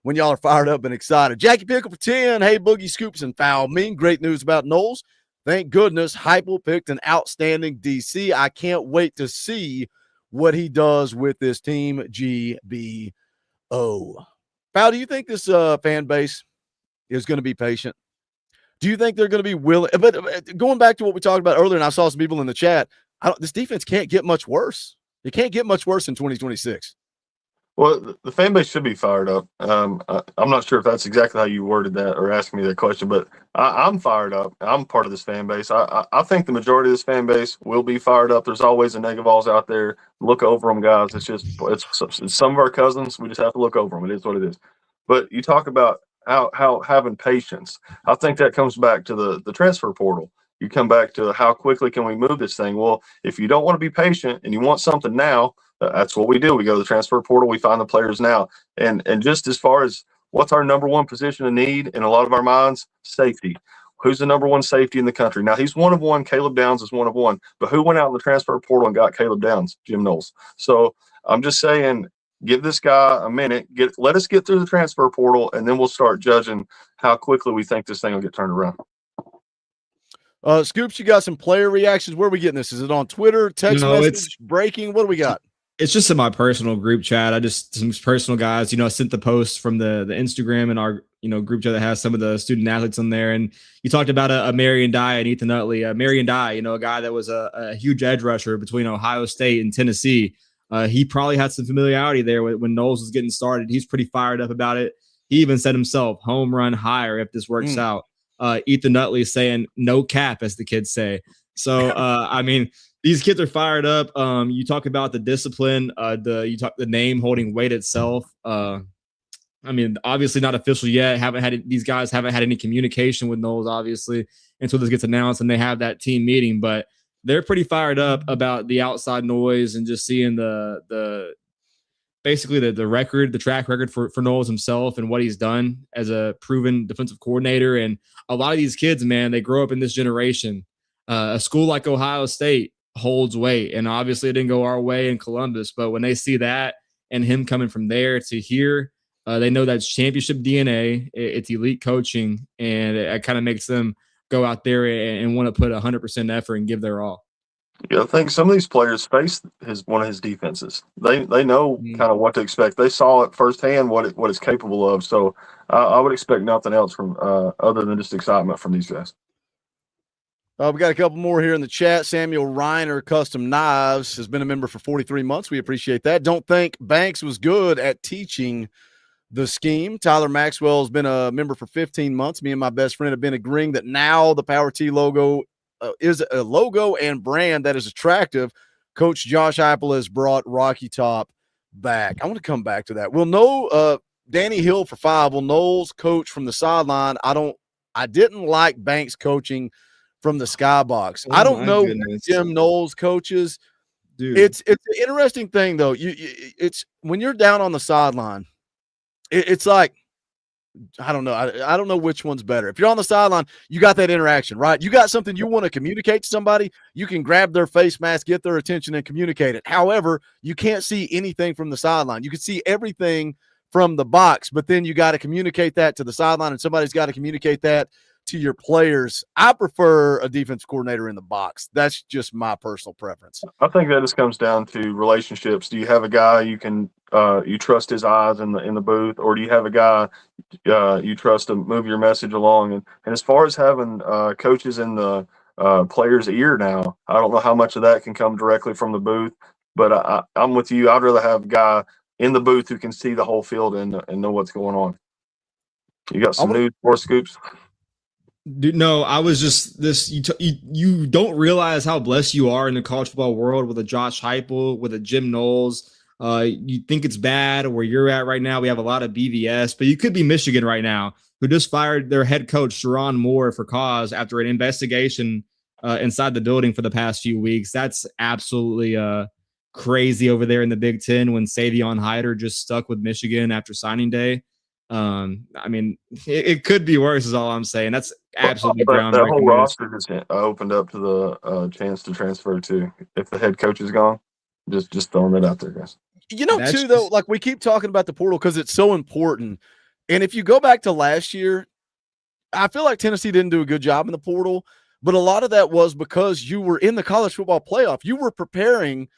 when y'all are fired up and excited. Jackie Pickle for 10. Hey, Boogie, Scoops, and Foul Mean. Great news about Knowles. Thank goodness Heupel picked an outstanding DC. I can't wait to see what he does with this team. GBO. Foul, do you think this fan base is going to be patient? Do you think they're going to be willing? But going back to what we talked about earlier, and I saw some people in the chat, this defense can't get much worse. It can't get much worse in 2026. Well, the fan base should be fired up. I'm not sure if that's exactly how you worded that or asking me that question, but I'm fired up. I'm part of this fan base. I think the majority of this fan base will be fired up. There's always a Vols out there. Look over them, guys. It's some of our cousins. We just have to look over them. It is what it is. But you talk about how having patience. I think that comes back to the transfer portal. You come back to how quickly can we move this thing? Well, if you don't want to be patient and you want something now, that's what we do. We go to the transfer portal. We find the players now. And just as far as what's our number one position of need in a lot of our minds, safety. Who's the number one safety in the country? Now, he's one of one. Caleb Downs is one of one. But who went out in the transfer portal and got Caleb Downs? Jim Knowles. So I'm just saying, give this guy a minute. Let us get through the transfer portal, and then we'll start judging how quickly we think this thing will get turned around. Scoops, you got some player reactions. Where are we getting this? Is it on Twitter, text message, breaking? What do we got? It's just in my personal group chat. Some personal guys, I sent the post from the Instagram and our group chat that has some of the student athletes on there. And you talked about a Marion Dye and Ethan Utley. Marion Dye, a guy that was a huge edge rusher between Ohio State and Tennessee. He probably had some familiarity there when Knowles was getting started. He's pretty fired up about it. He even said himself, home run higher if this works out. Ethan Utley saying no cap, as the kids say. So, these kids are fired up. You talk about the discipline, the name holding weight itself. Obviously not official yet. These guys haven't had any communication with Knowles, obviously, until this gets announced and they have that team meeting. But they're pretty fired up about the outside noise and just seeing basically the record, the track record for Knowles himself and what he's done as a proven defensive coordinator. And a lot of these kids, man, they grow up in this generation. A school like Ohio State holds weight, and obviously it didn't go our way in Columbus, but when they see that and him coming from there to here, they know that's championship DNA, it's elite coaching, and it kind of makes them go out there and want to put 100% effort and give their all. Yeah, I think some of these players face one of his defenses. They know kind of what to expect. They saw it firsthand what it's capable of. So I would expect nothing else from other than just excitement from these guys. We got a couple more here in the chat. Samuel Reiner, Custom Knives, has been a member for 43 months. We appreciate that. Don't think Banks was good at teaching the scheme. Tyler Maxwell has been a member for 15 months. Me and my best friend have been agreeing that now the Power T logo is a logo and brand that is attractive. Coach Josh Heupel has brought Rocky Top back. I want to come back to that. We'll know Danny Hill for 5. Will Knowles coach from the sideline? I didn't like Banks coaching from the skybox. I don't know Jim Knowles coaches. Dude. It's an interesting thing though. It's when you're down on the sideline, it's like, I don't know. I don't know which one's better. If you're on the sideline, you got that interaction, right? You got something you want to communicate to somebody, you can grab their face mask, get their attention, and communicate it. However, you can't see anything from the sideline. You can see everything from the box, but then you got to communicate that to the sideline, and somebody's got to communicate that to your players. I prefer a defense coordinator in the box. That's just my personal preference. I think that just comes down to relationships. Do you have a guy you can you trust his eyes in the booth, or do you have a guy you trust to move your message along? And as far as having coaches in the player's ear now, I don't know how much of that can come directly from the booth, but I'm with you. I'd rather have a guy in the booth who can see the whole field and know what's going on. You got some news or scoops? Dude, no, I was just this. You don't realize how blessed you are in the college football world with a Josh Heupel, with a Jim Knowles. You think it's bad where you're at right now. We have a lot of BVS, but you could be Michigan right now, who just fired their head coach Sharon Moore for cause after an investigation inside the building for the past few weeks. That's absolutely crazy over there in the Big Ten when Savion Hyder just stuck with Michigan after signing day. It could be worse is all I'm saying. That's absolutely groundbreaking. The whole roster just opened up to the chance to transfer too if the head coach is gone. Just throwing it out there, guys. Though, like we keep talking about the portal because it's so important. And if you go back to last year, I feel like Tennessee didn't do a good job in the portal, but a lot of that was because you were in the college football playoff. You were preparing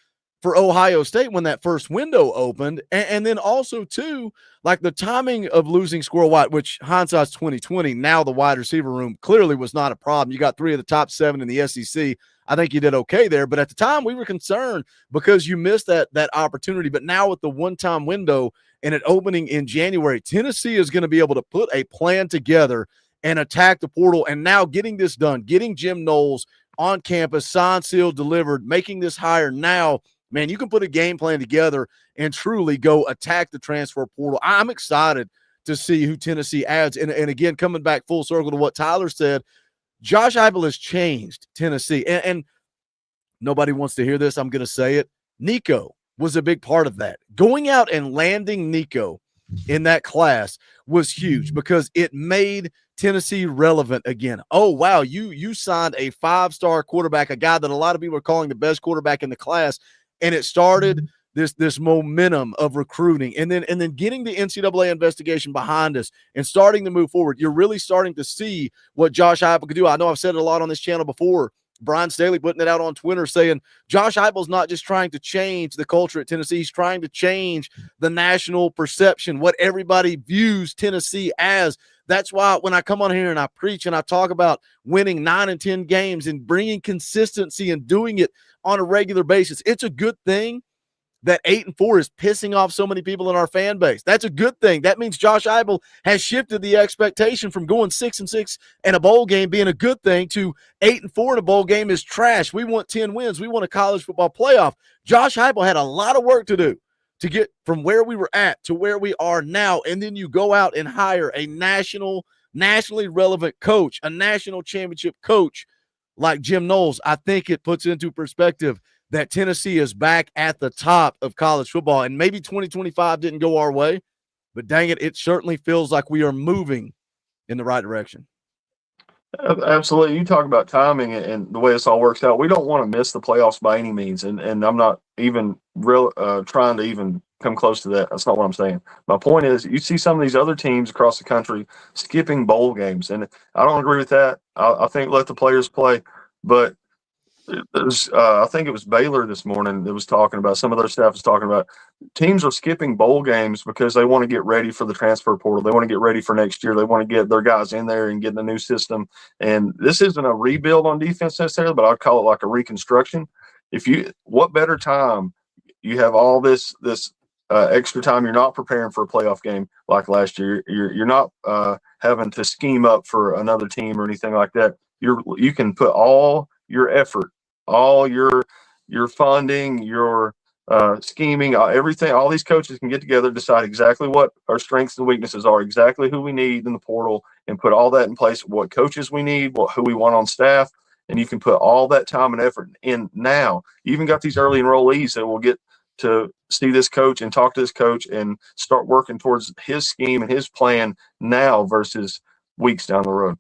for Ohio State when that first window opened. And then also, too, like the timing of losing Squirrel White, which hindsight's 2020, now the wide receiver room clearly was not a problem. You got 3 of the top 7 in the SEC. I think you did okay there. But at the time, we were concerned because you missed that opportunity. But now with the one-time window and it opening in January, Tennessee is going to be able to put a plan together and attack the portal. And now getting this done, getting Jim Knowles on campus, signed, sealed, delivered, making this hire now, man, you can put a game plan together and truly go attack the transfer portal. I'm excited to see who Tennessee adds. And again, coming back full circle to what Tyler said, Josh Heupel has changed Tennessee. And nobody wants to hear this. I'm going to say it. Nico was a big part of that. Going out and landing Nico in that class was huge because it made Tennessee relevant again. Oh, wow, you signed a 5-star quarterback, a guy that a lot of people are calling the best quarterback in the class. And it started this momentum of recruiting, and then getting the NCAA investigation behind us and starting to move forward. You're really starting to see what Josh Heupel could do. I know I've said it a lot on this channel before. Brian Staley putting it out on Twitter saying Josh Heupel's not just trying to change the culture at Tennessee. He's trying to change the national perception, what everybody views Tennessee as. That's why when I come on here and I preach and I talk about winning 9 and 10 games and bringing consistency and doing it on a regular basis, it's a good thing that 8-4 is pissing off so many people in our fan base. That's a good thing. That means Josh Heupel has shifted the expectation from going 6-6 in a bowl game being a good thing to 8-4 in a bowl game is trash. We want 10 wins. We want a college football playoff. Josh Heupel had a lot of work to do to get from where we were at to where we are now. And then you go out and hire a nationally relevant coach, a national championship coach like Jim Knowles. I think it puts into perspective that Tennessee is back at the top of college football. And maybe 2025 didn't go our way, but dang it, it certainly feels like we are moving in the right direction. Absolutely. You talk about timing and the way this all works out. We don't want to miss the playoffs by any means. And I'm not even trying to even come close to that. That's not what I'm saying. My point is you see some of these other teams across the country skipping bowl games. And I don't agree with that. I think let the players play. But I think it was Baylor this morning that was talking about, some of their staff was talking about teams are skipping bowl games because they want to get ready for the transfer portal. They want to get ready for next year. They want to get their guys in there and get in a new system. And this isn't a rebuild on defense necessarily, but I'd call it like a reconstruction. What better time you have all this extra time. You're not preparing for a playoff game like last year. You're not having to scheme up for another team or anything like that. You can put all your effort, all your funding, your scheming, everything. All these coaches can get together, decide exactly what our strengths and weaknesses are, exactly who we need in the portal, and put all that in place. What coaches we need, who we want on staff, and you can put all that time and effort in now. You even got these early enrollees that will get to see this coach and talk to this coach and start working towards his scheme and his plan now versus weeks down the road.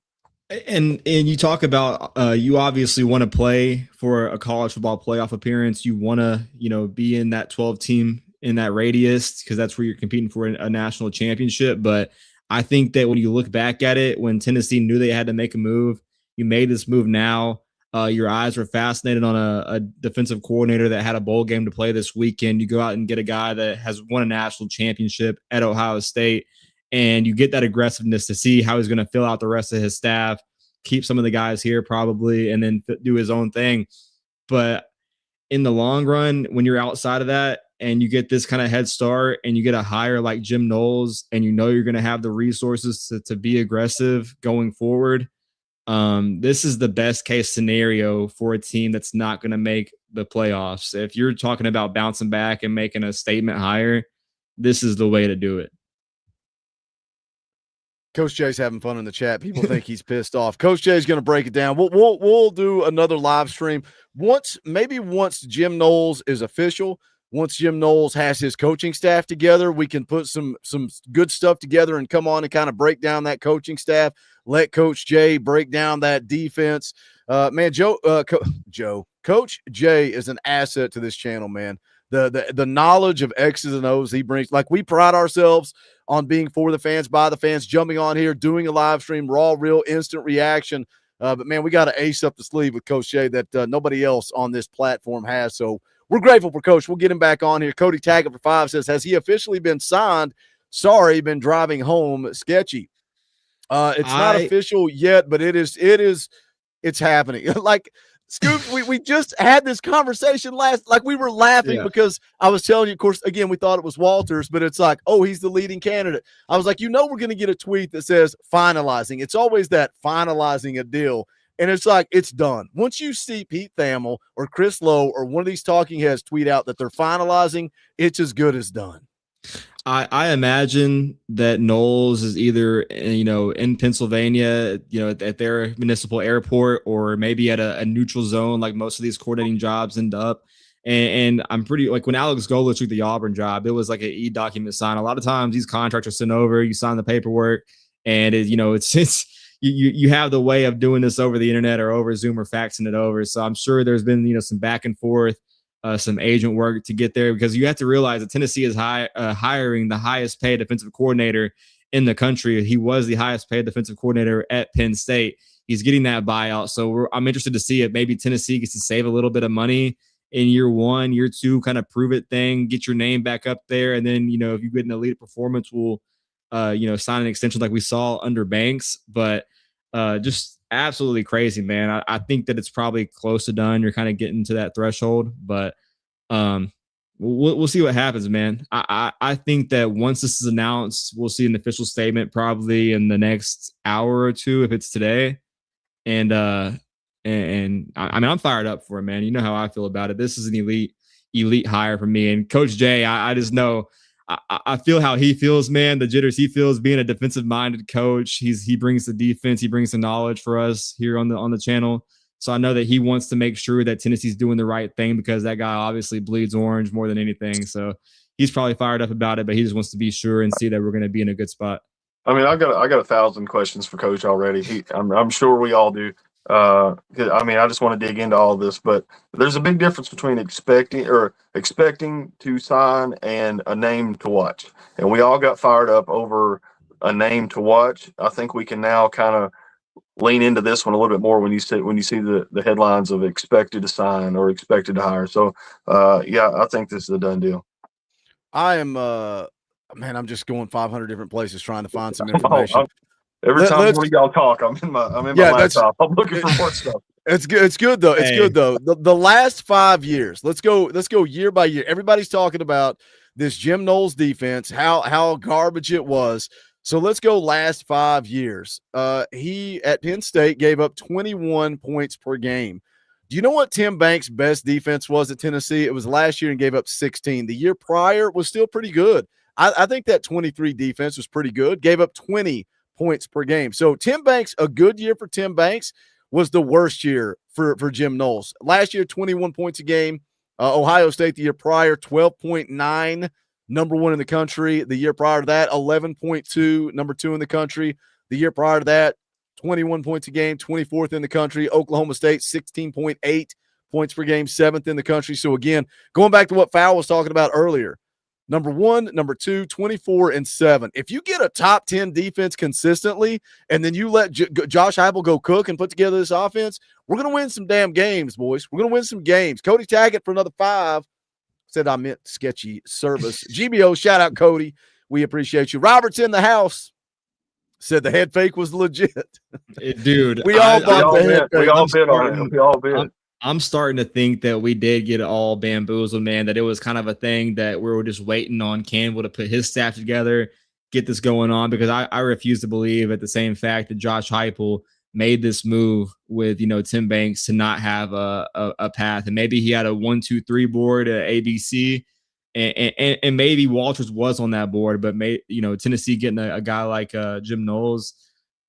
And you talk about you obviously want to play for a college football playoff appearance. You want to, be in that 12 team in that radius because that's where you're competing for a national championship. But I think that when you look back at it, when Tennessee knew they had to make a move, you made this move now. Your eyes were fascinated on a defensive coordinator that had a bowl game to play this weekend. You go out and get a guy that has won a national championship at Ohio State. And you get that aggressiveness to see how he's going to fill out the rest of his staff, keep some of the guys here probably, and then do his own thing. But in the long run, when you're outside of that and you get this kind of head start and you get a hire like Jim Knowles and you're going to have the resources to be aggressive going forward, this is the best case scenario for a team that's not going to make the playoffs. If you're talking about bouncing back and making a statement hire, this is the way to do it. Coach Jay's having fun in the chat. People think he's pissed off. Coach Jay's going to break it down. We'll do another live stream once Jim Knowles is official. Once Jim Knowles has his coaching staff together, we can put some good stuff together and come on and kind of break down that coaching staff. Let Coach Jay break down that defense. Coach Jay is an asset to this channel, man. The knowledge of X's and O's he brings. Like, we pride ourselves on being for the fans, by the fans, jumping on here, doing a live stream, raw, real, instant reaction. But, man, we got to ace up the sleeve with Coach Jay that nobody else on this platform has. So we're grateful for Coach. We'll get him back on here. Cody Taggart for 5 says, has he officially been signed? Sorry, been driving home. Sketchy. It's not official yet, but it's happening. Like, Scoops, we just had this conversation we were laughing because I was telling you, of course, again, we thought it was Walters, but it's like, oh, he's the leading candidate. I was like, we're going to get a tweet that says finalizing. It's always that finalizing a deal. And it's like, it's done. Once you see Pete Thamel or Chris Lowe or one of these talking heads tweet out that they're finalizing, it's as good as done. I imagine that Knowles is either, in Pennsylvania, at their municipal airport, or maybe at a neutral zone, like most of these coordinating jobs end up. And I'm pretty, like, when Alex Gola took the Auburn job, it was like an e-document sign. A lot of times these contracts are sent over, you sign the paperwork, and you have the way of doing this over the internet or over Zoom or faxing it over. So I'm sure there's been, some back and forth. Some agent work to get there, because you have to realize that Tennessee is hiring the highest paid defensive coordinator in the country. He was the highest paid defensive coordinator at Penn State. He's getting that buyout. So I'm interested to see if maybe Tennessee gets to save a little bit of money in year 1, year 2, kind of prove it thing, get your name back up there. And then, if you get an elite performance, we'll, sign an extension like we saw under Banks. But just absolutely crazy, man. I think that it's probably close to done. You're kind of getting to that threshold, but we'll see what happens, man. I think that once this is announced, we'll see an official statement probably in the next hour or two, if it's today. And I mean, I'm fired up for it, man. You know how I feel about it. This is an elite hire for me. And Coach Jay, I just know I feel how he feels, man. The jitters he feels being a defensive minded coach. He brings the defense, he brings the knowledge for us here on the channel. So I know that he wants to make sure that Tennessee's doing the right thing, because that guy obviously bleeds orange more than anything. So he's probably fired up about it, but he just wants to be sure and see that we're going to be in a good spot. I mean, I got 1,000 questions for Coach already. I'm sure we all do. I just want to dig into all this, but there's a big difference between expecting to sign and a name to watch. And we all got fired up over a name to watch. I think we can now kind of lean into this one a little bit more when you see the headlines of expected to sign or expected to hire. So I think this is a done deal. I am I'm just going 500 different places trying to find some information. Every time one of y'all talk, I'm in my laptop. I'm looking for more stuff. It's good. It's good though. It's good though. The last 5 years. Let's go year by year. Everybody's talking about this Jim Knowles defense, how garbage it was. So let's go last 5 years. He at Penn State gave up 21 points per game. Do you know what Tim Banks' best defense was at Tennessee? It was last year and gave up 16. The year prior was still pretty good. I think that 23 defense was pretty good. Gave up 20 points per game. So Tim Banks, a good year for Tim Banks, was the worst year for Jim Knowles. Last year, 21 points a game. Ohio State the year prior, 12.9, number 1 in the country. The year prior to that, 11.2, number 2 in the country. The year prior to that, 21 points a game, 24th in the country. Oklahoma State, 16.8 points per game, 7th in the country. So again, going back to what Fowl was talking about earlier, number 1, number 2, 24 and 7. If you get a top 10 defense consistently, and then you let Josh Heupel go cook and put together this offense, we're going to win some damn games, boys. We're going to win some games. Cody Taggett for another 5. Said I meant sketchy service. GBO, shout out Cody. We appreciate you. Robert's in the house. Said the head fake was legit. Dude, we all bought the head fake. We all bid on it. We all bid. I'm starting to think that we did get it all bamboozled, man, that it was kind of a thing that we were just waiting on Campbell to put his staff together, get this going on, because I refuse to believe at the same fact that Josh Heupel made this move with, Tim Banks to not have a path. And maybe he had a 1, 2, 3 board at ABC, and maybe Walters was on that board, but Tennessee getting a guy like Jim Knowles,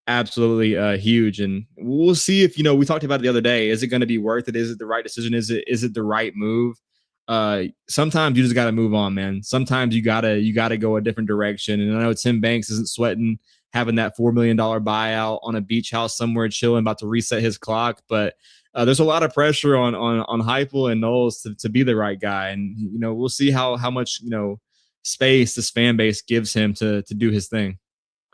absolutely huge. And we'll see if, we talked about it the other day, is it going to be worth it? Is it the right decision? Is it the right move? Sometimes you just got to move on, man. Sometimes you gotta go a different direction. And I know Tim Banks isn't sweating having that $4 million buyout on a beach house somewhere chilling, about to reset his clock. But there's a lot of pressure on Heupel and Knowles to be the right guy. And, we'll see how much, space this fan base gives him to do his thing.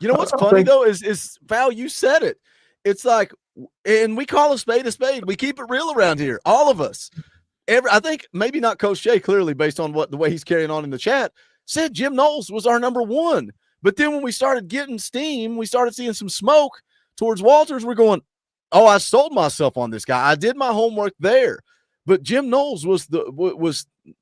You know what's funny though is Val, you said it. It's like, and we call a spade a spade. We keep it real around here, all of us. I think maybe not Coach Jay, clearly based on the way he's carrying on in the chat, said Jim Knowles was our number 1. But then when we started getting steam, we started seeing some smoke towards Walters. We're going, oh, I sold myself on this guy. I did my homework there. But Jim Knowles was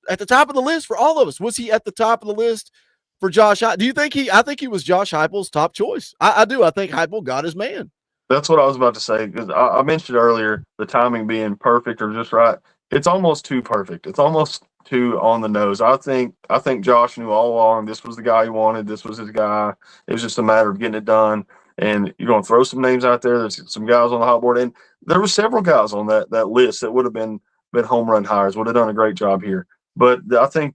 at the top of the list for all of us. Was he at the top of the list for Josh? Do you think I think he was Josh Heupel's top choice. I do. I think Heupel got his man. That's what I was about to say, because I mentioned earlier the timing being perfect or just right. It's almost too perfect. It's almost too on the nose. I think Josh knew all along this was the guy he wanted. This was his guy. It was just a matter of getting it done. And you're going to throw some names out there. There's some guys on the hot board, and there were several guys on that list that would have been home run hires. Would have done a great job here. But I think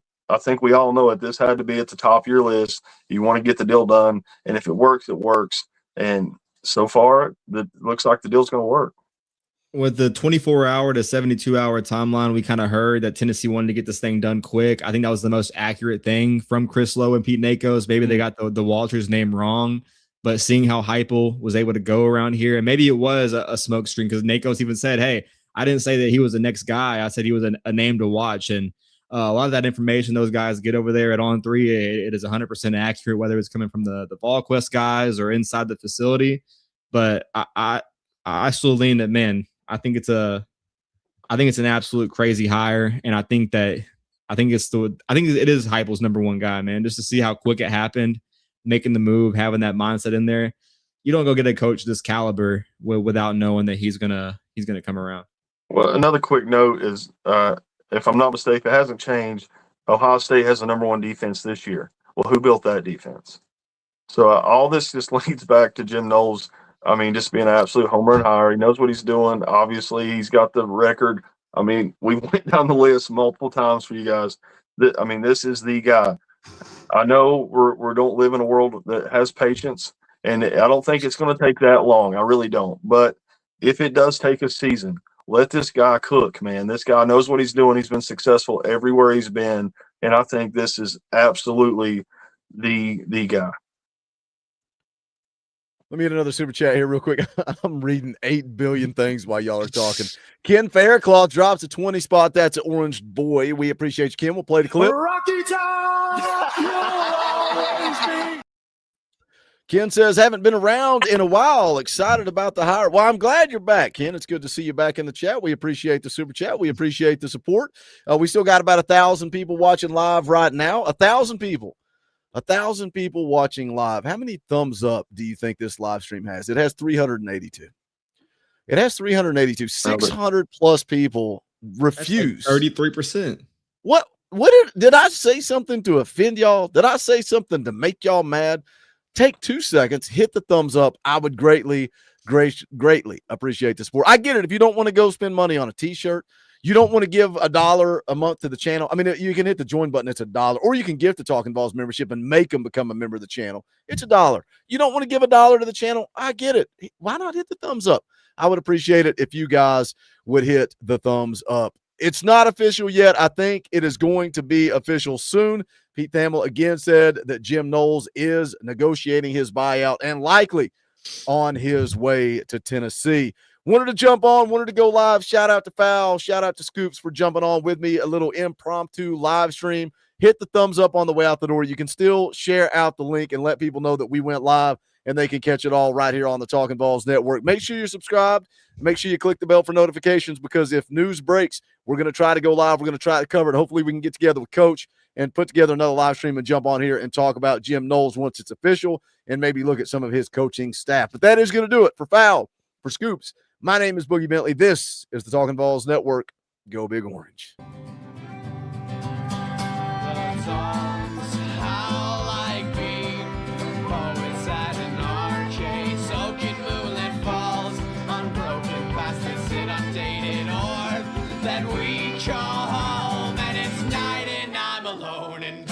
we all know it. This had to be at the top of your list. You want to get the deal done, and if it works, it works. And so far, it looks like the deal's going to work. With the 24-hour to 72-hour timeline, we kind of heard that Tennessee wanted to get this thing done quick. I think that was the most accurate thing from Chris Lowe and Pete Nakos. Maybe they got the Walters name wrong, But seeing how Heupel was able to go around here, and maybe it was a smoke screen because Nakos even said, hey, I didn't say that he was the next guy. I said he was a name to watch. And a lot of that information those guys get over there at On 3, it is 100% accurate, whether it's coming from the VolQuest guys or inside the facility. But I still lean that, man, I think it's an absolute crazy hire. And I think it is Heupel's number one guy, man, just to see how quick it happened, making the move, having that mindset in there. You don't go get a coach this caliber without knowing that he's gonna come around. Well, another quick note is, if I'm not mistaken, if it hasn't changed, Ohio State has the number one defense this year. Well, who built that defense? So all this just leads back to Jim Knowles. I mean, just being an absolute home run hire. He knows what he's doing. Obviously, he's got the record. I mean, we went down the list multiple times for you guys. I mean, this is the guy. I know we don't live in a world that has patience, and I don't think it's going to take that long. I really don't. But if it does take a season, let this guy cook, man. This guy knows what he's doing. He's been successful everywhere he's been, and I think this is absolutely the guy. Let me get another super chat here real quick. I'm reading 8 billion things while y'all are talking. Ken Faircloth drops a 20 spot. That's an Orange Boy. We appreciate you, Ken. We'll play the clip. Rocky Top, you'll always be. Ken says, haven't been around in a while. Excited about the hire. Well, I'm glad you're back, Ken. It's good to see you back in the chat. We appreciate the super chat. We appreciate the support. We still got about 1,000 people watching live right now. 1,000 people. 1,000 people watching live. How many thumbs up do you think this live stream has? It has 382. It has 382. 600 plus people refuse. 33%. What did I say something to offend y'all? Did I say something to make y'all mad? Take 2 seconds, hit the thumbs up. I would greatly appreciate the support. I get it. If you don't want to go spend money on a t-shirt, you don't want to give $1 a month to the channel. I mean, you can hit the join button. It's $1, or you can gift the Talkin VAWLS membership and make them become a member of the channel. It's $1. You don't want to give $1 to the channel. I get it. Why not hit the thumbs up? I would appreciate it if you guys would hit the thumbs up. It's not official yet. I think it is going to be official soon. Pete Thamel again said that Jim Knowles is negotiating his buyout and likely on his way to Tennessee. Wanted to jump on, wanted to go live. Shout out to Fowl. Shout out to Scoops for jumping on with me. A little impromptu live stream. Hit the thumbs up on the way out the door. You can still share out the link and let people know that we went live, and they can catch it all right here on the Talkin VAWLS Network. Make sure you're subscribed. Make sure you click the bell for notifications, because if news breaks, we're going to try to go live. We're going to try to cover it. Hopefully we can get together with Coach and put together another live stream and jump on here and talk about Jim Knowles once it's official, and maybe look at some of his coaching staff. But that is going to do it for Fowl, for Scoops. My name is Boogie Bentley. This is the Talkin VAWLS Network. Go Big Orange. That we call home, and it's night and I'm alone and